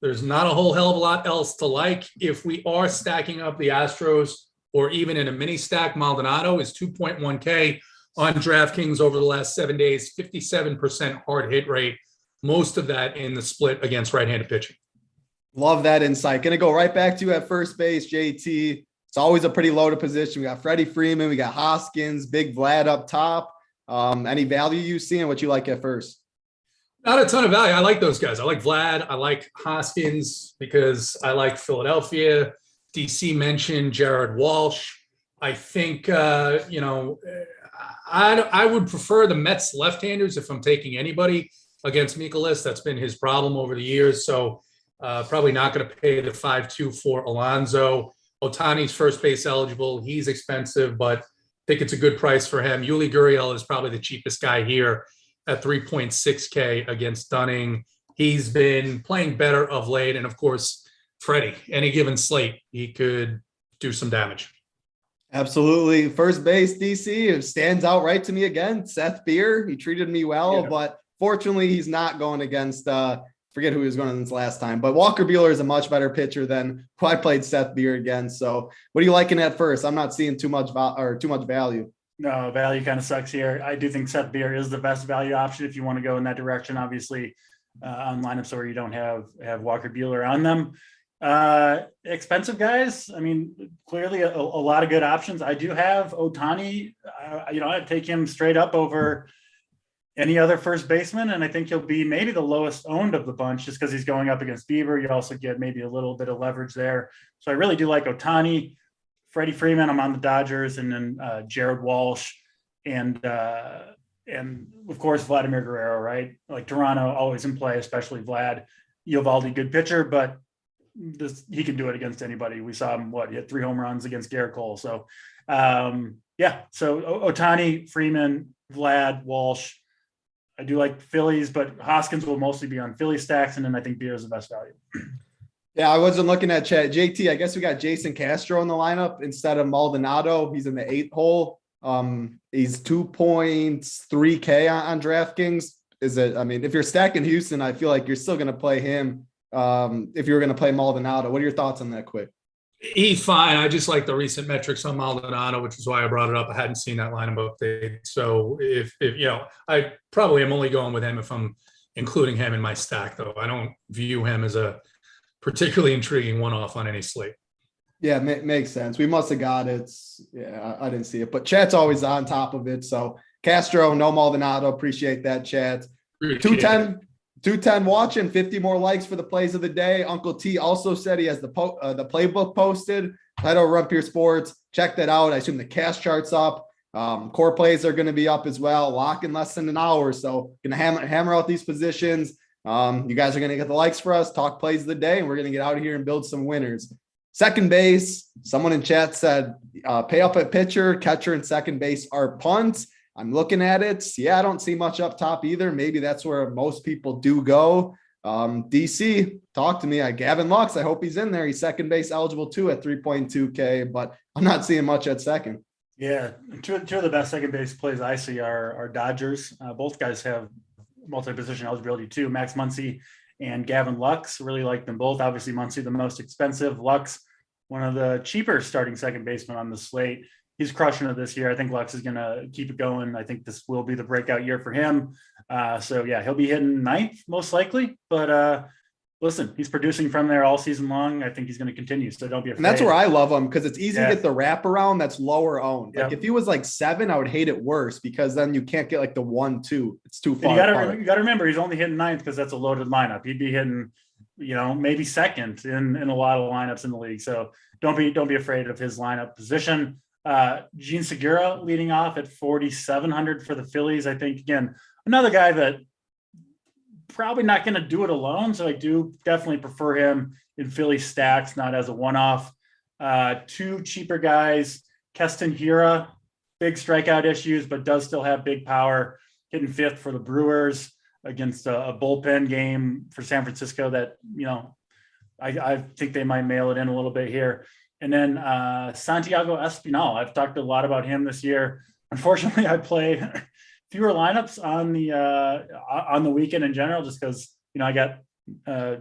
There's not a whole hell of a lot else to like. If we are stacking up the Astros or even in a mini stack, Maldonado is 2.1K on DraftKings over the last 7 days, 57% hard hit rate, most of that in the split against right-handed pitching. Love that insight. Going to go right back to you at first base, JT. It's always a pretty loaded position. We got Freddie Freeman, we got Hoskins, Big Vlad up top. Any value you see and what you like at first? Not a ton of value. I like those guys. I like Vlad. I like Hoskins because I like Philadelphia. DC mentioned Jared Walsh. I think, I would prefer the Mets left-handers if I'm taking anybody against Mikolas. That's been his problem over the years. So probably not going to pay the 5.2 for Alonso. Ohtani's first base eligible. He's expensive, but I think it's a good price for him. Yuli Gurriel is probably the cheapest guy here at 3.6K against Dunning. He's been playing better of late. And of course, Freddie, any given slate, he could do some damage. Absolutely. First base, DC, it stands out right to me again. Seth Beer, he treated me well, but fortunately he's not going against, forget who he was going against last time, but Walker Buehler is a much better pitcher than who I played Seth Beer against. So what are you liking at first? I'm not seeing too much value. No, value kind of sucks here. I do think Seth Beer is the best value option if you want to go in that direction, obviously, on lineups where you don't have Walker Buehler on them. Expensive guys. I mean, clearly a lot of good options. I do have Ohtani. I'd take him straight up over any other first baseman, and I think he'll be maybe the lowest owned of the bunch just because he's going up against Bieber. You also get maybe a little bit of leverage there. So I really do like Ohtani. Freddie Freeman, I'm on the Dodgers, and then Jared Walsh, and of course Vladimir Guerrero, right? Like Toronto, always in play, especially Vlad. Eovaldi, good pitcher, but he can do it against anybody. We saw him, he had 3 home runs against Garrett Cole. So, so Ohtani, Freeman, Vlad, Walsh. I do like Phillies, but Hoskins will mostly be on Philly stacks, and then I think Beer is the best value. Yeah, I wasn't looking at chat. JT, I guess we got Jason Castro in the lineup instead of Maldonado. He's in the 8th hole. He's 2.3K on DraftKings. If you're stacking Houston, I feel like you're still going to play him if you're going to play Maldonado. What are your thoughts on that, quick? He's fine. I just like the recent metrics on Maldonado, which is why I brought it up. I hadn't seen that lineup update. So if I probably am only going with him if I'm including him in my stack, though. I don't view him as a particularly intriguing one-off on any slate. Yeah, makes sense. We must have got it. Yeah, I didn't see it, but chat's always on top of it. So Castro, no Maldonado. Appreciate that, chat. 210 watching, 50 more likes for the plays of the day. Uncle T also said he has the playbook posted. Title Run Pure Sports. Check that out. I assume the cash chart's up. Core plays are going to be up as well. Lock in less than an hour. So going to hammer out these positions. You guys are going to get the likes for us, talk plays of the day, and we're going to get out of here and build some winners. Second base, someone in chat said, pay up at pitcher, catcher, and second base are punts. I'm looking at it. Yeah, I don't see much up top either. Maybe that's where most people do go. DC, talk to me. Gavin Lux, I hope he's in there. He's second base eligible too at 3.2K, but I'm not seeing much at second. Yeah, two of the best second base plays I see are Dodgers. Both guys have multi-position eligibility too. Max Muncy and Gavin Lux, really like them both. Obviously, Muncy the most expensive. Lux, one of the cheaper starting second basemen on the slate. He's crushing it this year. I think Lux is going to keep it going. I think this will be the breakout year for him. He'll be hitting 9th most likely. But listen, he's producing from there all season long. I think he's going to continue. So don't be afraid. And that's where I love him because it's easy to get the wraparound that's lower owned. Like if he was like 7, I would hate it worse because then you can't get like the 1-2. It's too far. You got to remember he's only hitting 9th because that's a loaded lineup. He'd be hitting, maybe 2nd in a lot of lineups in the league. So don't be afraid of his lineup position. Gene Segura leading off at 4,700 for the Phillies. I think, again, another guy that probably not going to do it alone. So I do definitely prefer him in Philly stacks, not as a one-off. 2 cheaper guys, Keston Hiura, big strikeout issues, but does still have big power, hitting 5th for the Brewers against a bullpen game for San Francisco that, I think they might mail it in a little bit here. And then Santiago Espinal. I've talked a lot about him this year. Unfortunately, I play fewer lineups on the weekend in general, just because I got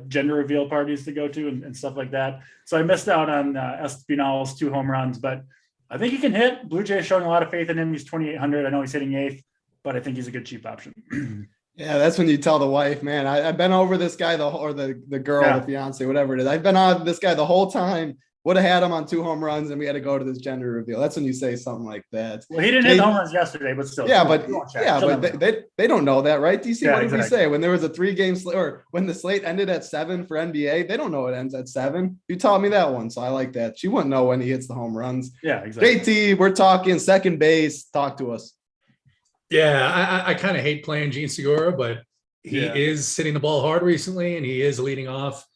gender reveal parties to go to and stuff like that. So I missed out on Espinal's 2 home runs, but I think he can hit. Blue Jays showing a lot of faith in him. He's 2,800. I know he's hitting 8th, but I think he's a good cheap option. Yeah, that's when you tell the wife, man, I've been over this guy, the girl, the fiance, whatever it is. I've been on this guy the whole time. Would have had him on 2 home runs, and we had to go to this gender reveal. That's when you say something like that. Well, he didn't hit home runs yesterday, but still. Yeah, but they don't know that, right? DC, what did we say? When there was a 3-game slate, or when the slate ended at 7 for NBA, they don't know it ends at 7. You taught me that one, so I like that. She wouldn't know when he hits the home runs. Yeah, exactly. JT, we're talking second base. Talk to us. Yeah, I kind of hate playing Gene Segura, but he is hitting the ball hard recently, and he is leading off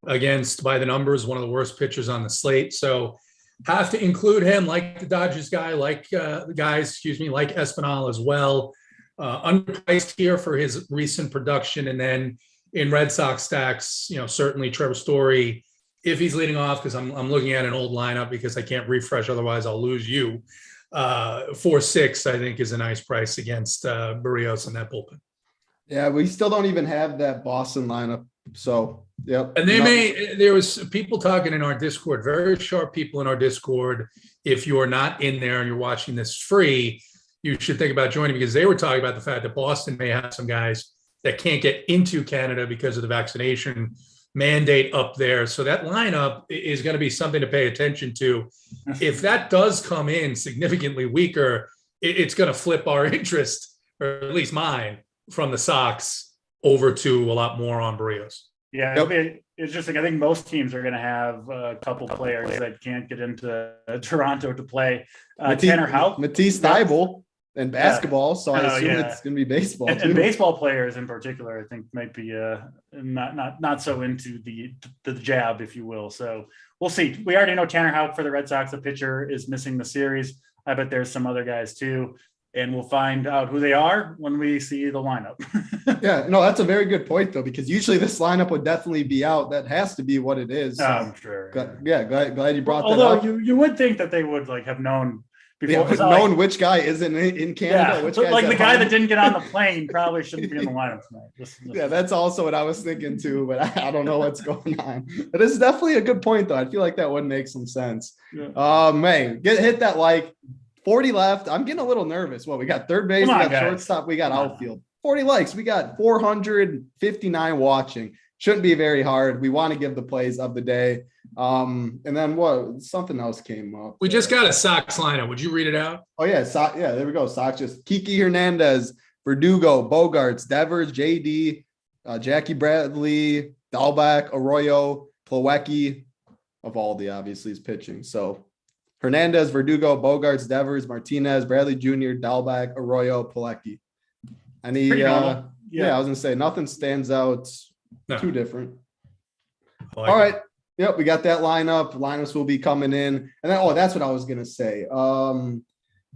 against, by the numbers, one of the worst pitchers on the slate. So have to include him, like the Dodgers guy, like the guys, like Espinal as well. Underpriced here for his recent production. And then in Red Sox stacks, certainly Trevor Story, if he's leading off, because I'm looking at an old lineup because I can't refresh, otherwise I'll lose you. 4-6, I think, is a nice price against Barrios in that bullpen. Yeah, we still don't even have that Boston lineup. So, yep. And there was people talking in our Discord, very sharp people in our Discord. If you're not in there and you're watching this free, you should think about joining, because they were talking about the fact that Boston may have some guys that can't get into Canada because of the vaccination mandate up there. So that lineup is going to be something to pay attention to. If that does come in significantly weaker, it's going to flip our interest, or at least mine, from the Sox over to a lot more on Barrios. Yeah, it's just like, I think most teams are going to have a couple players that can't get into Toronto to play. Tanner Houck, Matisse Thybulle, and basketball. So I assume it's going to be baseball and baseball players in particular, I think, might be not so into the jab, if you will. So we'll see. We already know Tanner Houck for the Red Sox, the pitcher, is missing the series. I bet there's some other guys too. And we'll find out who they are when we see the lineup. Yeah, no, that's a very good point, though, because usually this lineup would definitely be out. That has to be what it is. So, I'm sure. Glad you brought that up. Although you would think that they would have known before. Known which guy isn't in Canada. Yeah, which like the guy that didn't get on the plane probably shouldn't be in the lineup tonight. Yeah, that's also what I was thinking too, but I don't know what's going on. But it's definitely a good point, though. I feel like that would make some sense. Yeah. Man, hit that like. 40 left. I'm getting a little nervous. Well, we got third base, we got shortstop, we got outfield. 40 likes. We got 459 watching. Shouldn't be very hard. We want to give the plays of the day. And then something else came up. We just got a Sox lineup. Would you read it out? Oh, yeah. There we go. Sox just Kiki Hernandez, Verdugo, Bogarts, Devers, JD, Jackie Bradley, Dahlback, Arroyo, Plawecki. Evaldi obviously is pitching. So Hernandez, Verdugo, Bogarts, Devers, Martinez, Bradley Jr., Dahlback, Arroyo, Plawecki. I was gonna say nothing stands out too different. All right. Yep, we got that lineup. Lineups will be coming in. And then that's what I was gonna say.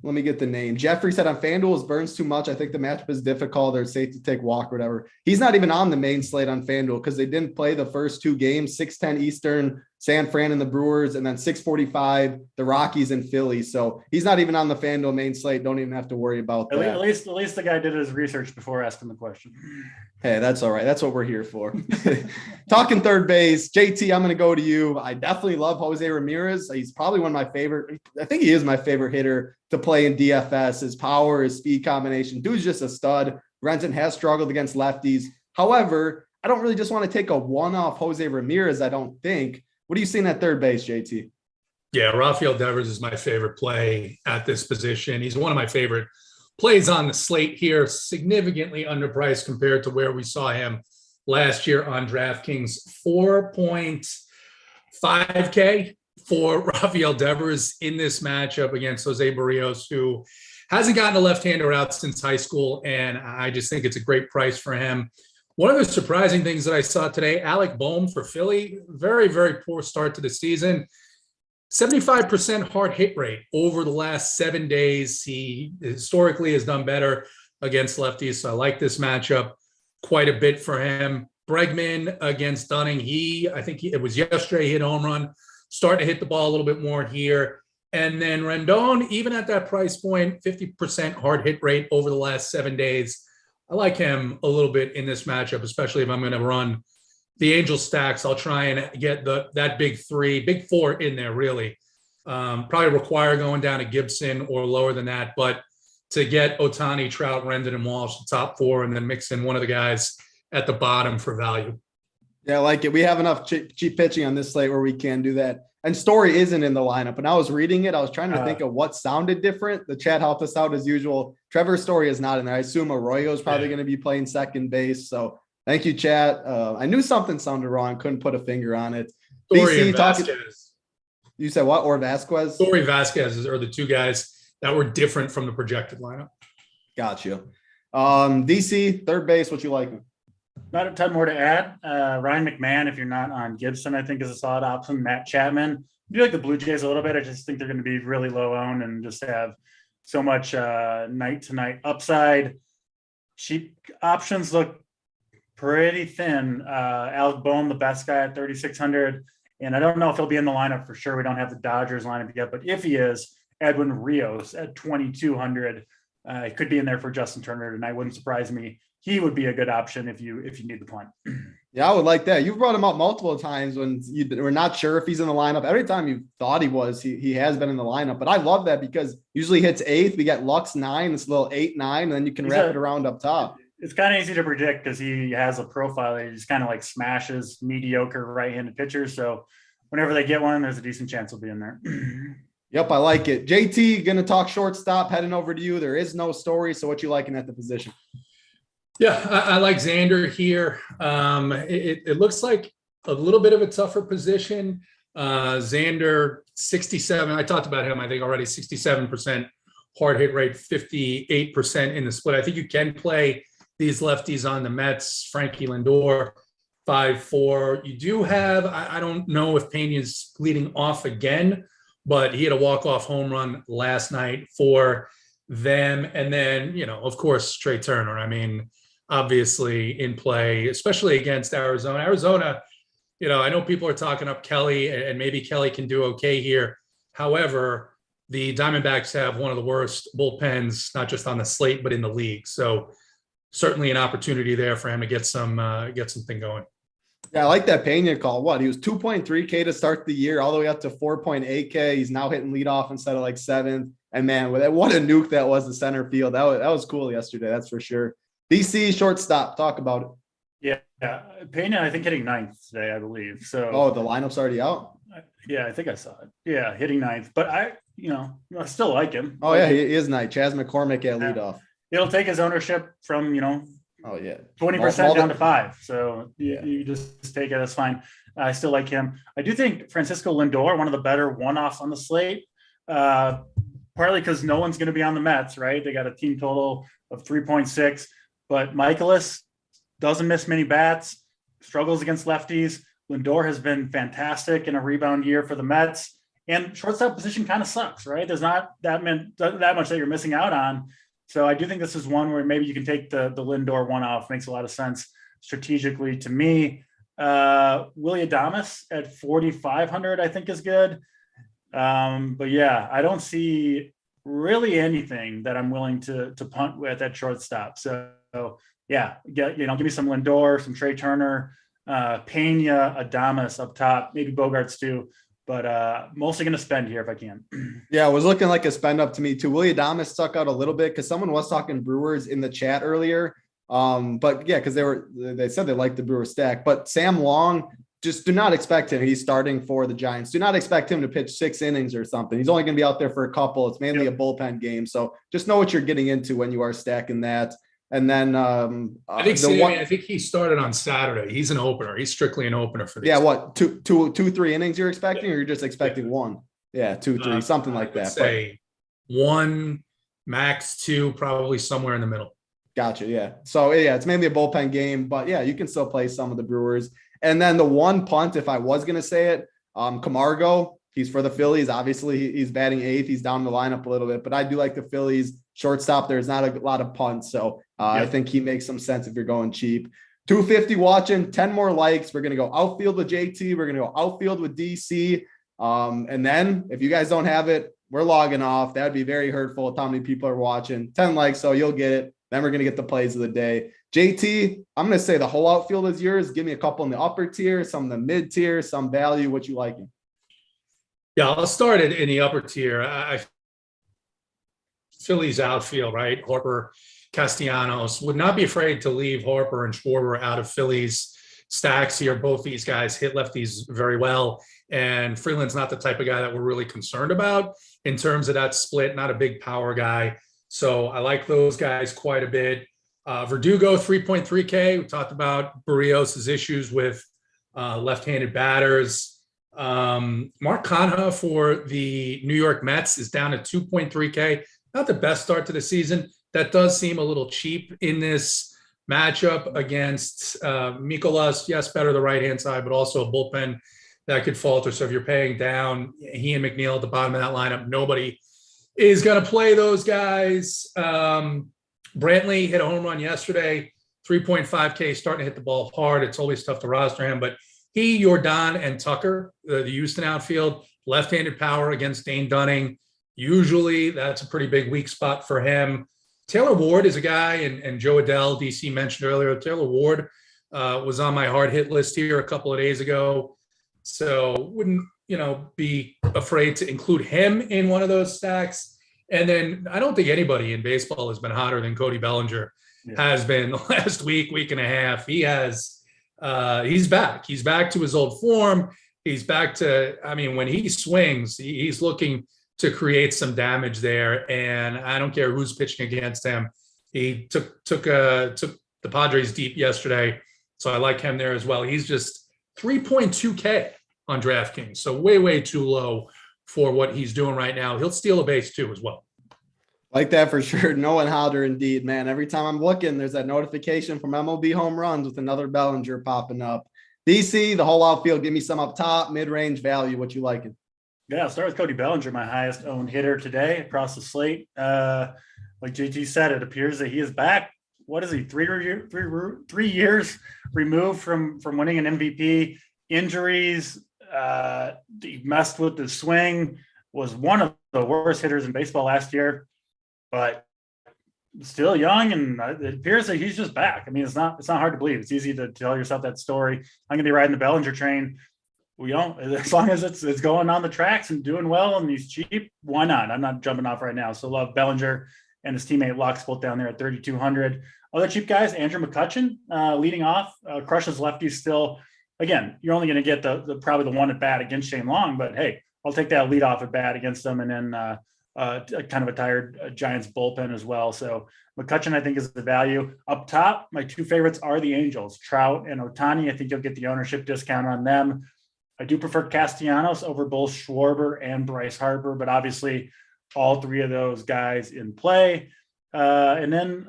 Let me get the name. Jeffrey said on FanDuel, it burns too much. I think the matchup is difficult. Or safe to take walk or whatever. He's not even on the main slate on FanDuel because they didn't play the first 2 games, 6:10 Eastern, San Fran and the Brewers, and then 6:45, the Rockies and Philly. So he's not even on the FanDuel main slate. Don't even have to worry about that. At least the guy did his research before asking the question. Hey, that's all right. That's what we're here for. Talking third base, JT, I'm going to go to you. I definitely love Jose Ramirez. He's probably one of my favorite. I think he is my favorite hitter to play in DFS. His power, his speed combination. Dude's just a stud. Renton has struggled against lefties. However, I don't really just want to take a one-off Jose Ramirez, I don't think. What are you seeing at third base, JT? Yeah, Rafael Devers is my favorite play at this position. He's one of my favorite plays on the slate here, significantly underpriced compared to where we saw him last year on DraftKings. 4.5K for Rafael Devers in this matchup against Jose Barrios, who hasn't gotten a left-hander out since high school, and I just think it's a great price for him. One of the surprising things that I saw today, Alec Boehm for Philly, very, very poor start to the season. 75% hard hit rate over the last 7 days. He historically has done better against lefties, so I like this matchup quite a bit for him. Bregman against Dunning. It was yesterday, he hit a home run, starting to hit the ball a little bit more here. And then Rendon, even at that price point, 50% hard hit rate over the last 7 days. I like him a little bit in this matchup, especially if I'm going to run the Angel stacks, I'll try and get that big four in there, really. Probably require going down to Gibson or lower than that, but to get Ohtani, Trout, Rendon, and Walsh, the top four, and then mix in one of the guys at the bottom for value. Yeah, I like it. We have enough cheap pitching on this slate where we can do that. And Story isn't in the lineup. When I was reading it, I was trying to think of what sounded different. The chat helped us out as usual. Trevor Story is not in there. I assume Arroyo is probably going to be playing second base. So thank you, chat. I knew something sounded wrong. Couldn't put a finger on it. Story and Vasquez. You said what? Or Vasquez? Story, Vasquez are the two guys that were different from the projected lineup. Got you. DC, third base, what you like? Not a ton more to add. Ryan McMahon, if you're not on Gibson, I think is a solid option. Matt Chapman. I do like the Blue Jays a little bit. I just think they're going to be really low owned and just have so much night to night upside. Cheap options look pretty thin. Alec Bohm, the best guy at 3,600. And I don't know if he'll be in the lineup for sure. We don't have the Dodgers lineup yet, but if he is, Edwin Rios at 2,200. He could be in there for Justin Turner tonight. Wouldn't surprise me. He would be a good option if you need the punt. Yeah, I would like that. You've brought him up multiple times when you were not sure if he's in the lineup. Every time you thought he was, he has been in the lineup. But I love that because usually hits eighth. We get Lux 9, this little 8-9, and then you can wrap it around up top. It's kind of easy to predict because he has a profile that he just kind of like smashes mediocre right-handed pitchers. So whenever they get one, there's a decent chance he'll be in there. Yep, I like it. JT, going to talk shortstop, heading over to you. There is no Story. So what you liking at the position? Yeah, I like Xander here. It looks like a little bit of a tougher position. Xander, 67. I talked about him, I think, already. 67% hard hit rate, 58% in the split. I think you can play these lefties on the Mets. Frankie Lindor, 5-4. You do have, I don't know if Pena is leading off again, but he had a walk-off home run last night for them. And then, of course, Trey Turner. I mean, obviously in play, especially against Arizona. Arizona, I know people are talking up Kelly, and maybe Kelly can do okay here. However, the Diamondbacks have one of the worst bullpens, not just on the slate, but in the league. So certainly an opportunity there for him to get something going. Yeah, I like that Pena call. What? He was 2.3K to start the year, all the way up to 4.8K. He's now hitting leadoff instead of like seventh. And man, what a nuke that was, the center field. That was cool yesterday. That's for sure. DC shortstop, talk about it. Yeah. Pena, I think hitting ninth today, I believe. So. Oh, the lineup's already out? Yeah, I think I saw it. Yeah, hitting ninth. But I still like him. Oh, yeah, he is ninth. Chas McCormick at leadoff. It'll take his ownership from, 20% down to 5. So you just take it. That's fine. I still like him. I do think Francisco Lindor, one of the better one-offs on the slate, partly because no one's going to be on the Mets, right? They got a team total of 3.6, but Michaelis doesn't miss many bats, struggles against lefties. Lindor has been fantastic in a rebound year for the Mets, and shortstop position kind of sucks, right? There's not that much that you're missing out on. So I do think this is one where maybe you can take the Lindor one off. Makes a lot of sense strategically to me. Willy Adames at 4,500, I think is good. But yeah, I don't see really anything that I'm willing to punt with at shortstop. So yeah, give me some Lindor, some Trey Turner, Pena, Adames up top, maybe Bogarts too. But mostly going to spend here if I can. Yeah, it was looking like a spend up to me too. Willy Adames stuck out a little bit because someone was talking Brewers in the chat earlier. But yeah, because they said they liked the Brewer stack. But Sam Long, just do not expect him. He's starting for the Giants. Do not expect him to pitch 6 innings or something. He's only going to be out there for a couple. It's mainly a bullpen game. So just know what you're getting into when you are stacking that. And then I think he started on Saturday. He's an opener. He's strictly an opener for these. Yeah, what 2-3 innings you're expecting, or you're just expecting 1? Yeah, 2-3, something like that. Say 1, max 2, probably somewhere in the middle. Gotcha. Yeah. So yeah, it's mainly a bullpen game, but yeah, you can still play some of the Brewers. And then the one punt, if I was going to say it, Camargo, he's for the Phillies. Obviously, he's batting 8th. He's down the lineup a little bit, but I do like the Phillies shortstop. There's not a lot of punts. So I think he makes some sense if you're going cheap. 250 watching, 10 more likes. We're going to go outfield with JT. We're going to go outfield with DC. And then if you guys don't have it, we're logging off. That would be very hurtful with how many people are watching. 10 likes, so you'll get it. Then we're going to get the plays of the day. JT, I'm going to say the whole outfield is yours. Give me a couple in the upper tier, some in the mid tier, some value. What you liking? Yeah, I'll start it in the upper tier. Phillies outfield, right? Harper, Castellanos. Would not be afraid to leave Harper and Schwarber out of Phillies stacks here. Both these guys hit lefties very well. And Freeland's not the type of guy that we're really concerned about in terms of that split, not a big power guy. So I like those guys quite a bit. Verdugo, 3.3K. We talked about Barrios' issues with left-handed batters. Mark Canha for the New York Mets is down at 2.3K. Not the best start to the season. That does seem a little cheap in this matchup against Mikolas. Yes, better the right-hand side, but also a bullpen that could falter. So if you're paying down, he and McNeil at the bottom of that lineup, nobody is going to play those guys. Brantley hit a home run yesterday, 3.5K, starting to hit the ball hard. It's always tough to roster him, but he, Jordan, and Tucker, the Houston outfield, left-handed power against Dane Dunning. Usually that's a pretty big weak spot for him. Taylor Ward is a guy, and Joe Adell, DC mentioned earlier, Taylor Ward was on my hard hit list here a couple of days ago. So wouldn't, be afraid to include him in one of those stacks. And then I don't think anybody in baseball has been hotter than Cody Bellinger has been the last week and a half. He has, he's back. He's back to his old form. He's back to, when he swings, he's looking to create some damage there. And I don't care who's pitching against him. He took the Padres deep yesterday. So I like him there as well. He's just 3.2K on DraftKings. So way too low for what he's doing right now. He'll steal a base too as well. Like that for sure. No one hotter indeed, man. Every time I'm looking, there's that notification from MLB Home Runs with another Bellinger popping up. DC, the whole outfield, give me some up top, mid-range value. What you liking? Yeah, I'll start with Cody Bellinger, my highest owned hitter today across the slate. Like JT said, it appears that he is back. What is he, 3 years removed from winning an MVP? Injuries, he messed with the swing, was one of the worst hitters in baseball last year, but still young, and it appears that he's just back. It's not hard to believe. It's easy to tell yourself that story. I'm going to be riding the Bellinger train. As long as it's going on the tracks and doing well and he's cheap, why not? I'm not jumping off right now. So love Bellinger and his teammate Lux both down there at 3,200. Other cheap guys, Andrew McCutchen leading off, crushes lefties still. Again, you're only going to get the probably the one at bat against Shane Long, but hey, I'll take that lead off at bat against them, and then kind of a tired Giants bullpen as well. So McCutchen, I think, is the value. Up top, my two favorites are the Angels, Trout and Ohtani. I think you'll get the ownership discount on them. I do prefer Castellanos over both Schwarber and Bryce Harper, but obviously all three of those guys in play. And then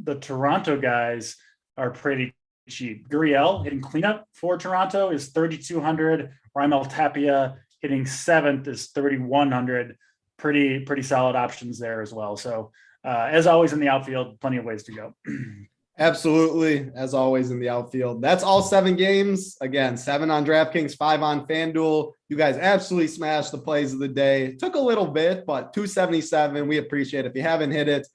the Toronto guys are pretty cheap. Gurriel hitting cleanup for Toronto is 3,200. Raimel Tapia hitting seventh is 3,100. Pretty solid options there as well. So as always in the outfield, plenty of ways to go. Absolutely. As always in the outfield. That's all 7 games. Again, 7 on DraftKings, 5 on FanDuel. You guys absolutely smashed the plays of the day. Took a little bit, but 277. We appreciate it. If you haven't hit it,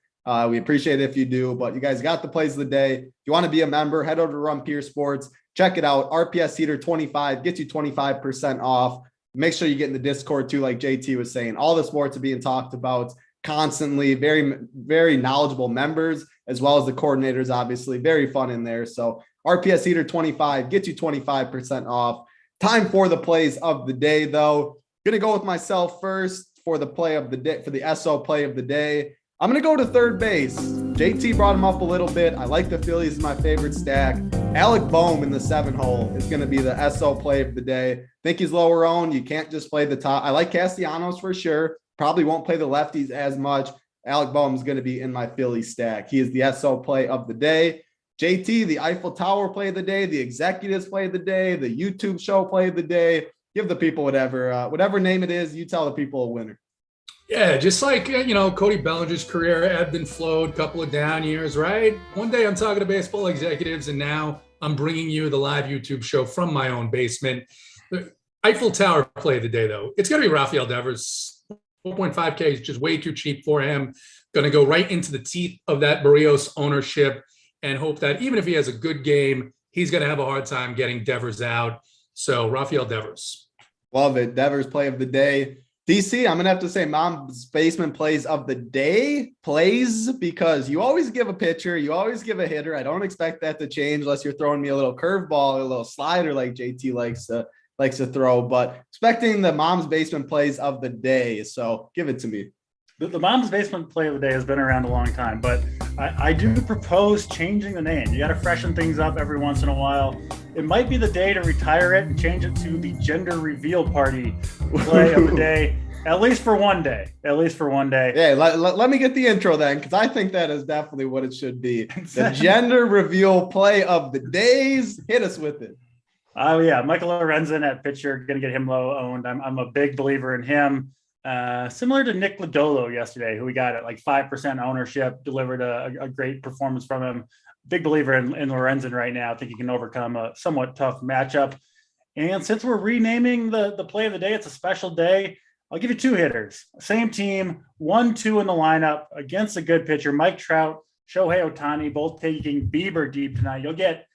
we appreciate it if you do, but you guys got the plays of the day. If you want to be a member, head over to Run Pier Sports. Check it out. RPS Heater 25 gets you 25% off. Make sure you get in the Discord too, like JT was saying. All the sports are being talked about constantly. Very, very knowledgeable members, as well as the coordinators, obviously. Very fun in there. So RPS Heater 25 gets you 25% off. Time for the plays of the day, though. Going to go with myself first for the play of the day, for the SO play of the day. I'm going to go to third base. JT brought him up a little bit. I like the Phillies, my favorite stack. Alec Boehm in the 7-hole is going to be the SO play of the day. Think he's lower owned. You can't just play the top. I like Castellanos for sure. Probably won't play the lefties as much. Alec Boehm is going to be in my Philly stack. He is the SO play of the day. JT, the Eiffel Tower play of the day, the Executives play of the day, the YouTube show play of the day. Give the people whatever name it is. You tell the people a winner. Yeah, just like, Cody Bellinger's career ebbed and flowed, couple of down years, right? One day I'm talking to baseball executives, and now I'm bringing you the live YouTube show from my own basement. The Eiffel Tower play of the day, though. It's going to be Rafael Devers. 4.5K is just way too cheap for him. going to go right into the teeth of that Barrios ownership and hope that even if he has a good game, he's going to have a hard time getting Devers out. So Rafael Devers. Love it. Devers play of the day. DC, I'm going to have to say Mom's Basement plays of the day plays, because you always give a pitcher, you always give a hitter. I don't expect that to change unless you're throwing me a little curveball, a little slider like JT likes to throw, but expecting the Mom's Basement plays of the day. So give it to me. The Mom's Basement play of the day has been around a long time, but I do propose changing the name. You got to freshen things up every once in a while. It might be the day to retire it and change it to the Gender Reveal Party play of the day, at least for one day. Yeah, let me get the intro then, because I think that is definitely what it should be. The Gender Reveal play of the days. Hit us with it. Oh, yeah. Michael Lorenzen at pitcher, going to get him low owned. I'm a big believer in him. Similar to Nick Lodolo yesterday, who we got at like 5% ownership, delivered a great performance from him. Big believer in Lorenzen right now. I think he can overcome a somewhat tough matchup. And since we're renaming the play of the day, it's a special day. I'll give you two hitters. Same team, 1-2 in the lineup against a good pitcher, Mike Trout, Shohei Ohtani, both taking Bieber deep tonight. You'll get,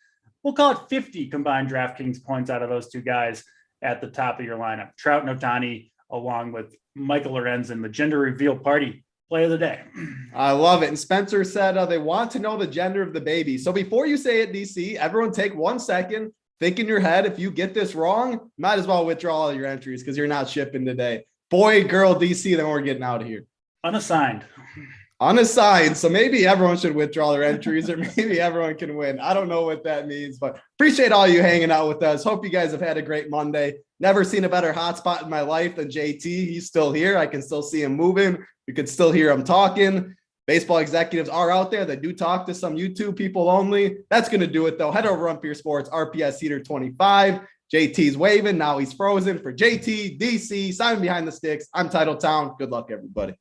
we'll call it 50 combined DraftKings points out of those two guys at the top of your lineup. Trout and Ohtani, along with Michael Lorenzen, the Gender Reveal Party play of the day. I love it. And Spencer said they want to know the gender of the baby. So before you say it, DC, everyone take 1 second, think in your head. If you get this wrong, might as well withdraw all your entries because you're not shipping today. Boy, girl, DC, then we're getting out of here. Unassigned. So maybe everyone should withdraw their entries, or maybe everyone can win. I don't know what that means, but appreciate all you hanging out with us. Hope you guys have had a great Monday. Never seen a better hotspot in my life than JT. He's still here. I can still see him moving. You could still hear him talking. Baseball executives are out there that do talk to some YouTube people only. That's going to do it, though. Head over Run Pure Sports, RPS Heater 25. JT's waving. Now he's frozen. For JT, DC, Simon Behind the Sticks, I'm Title Town. Good luck, everybody.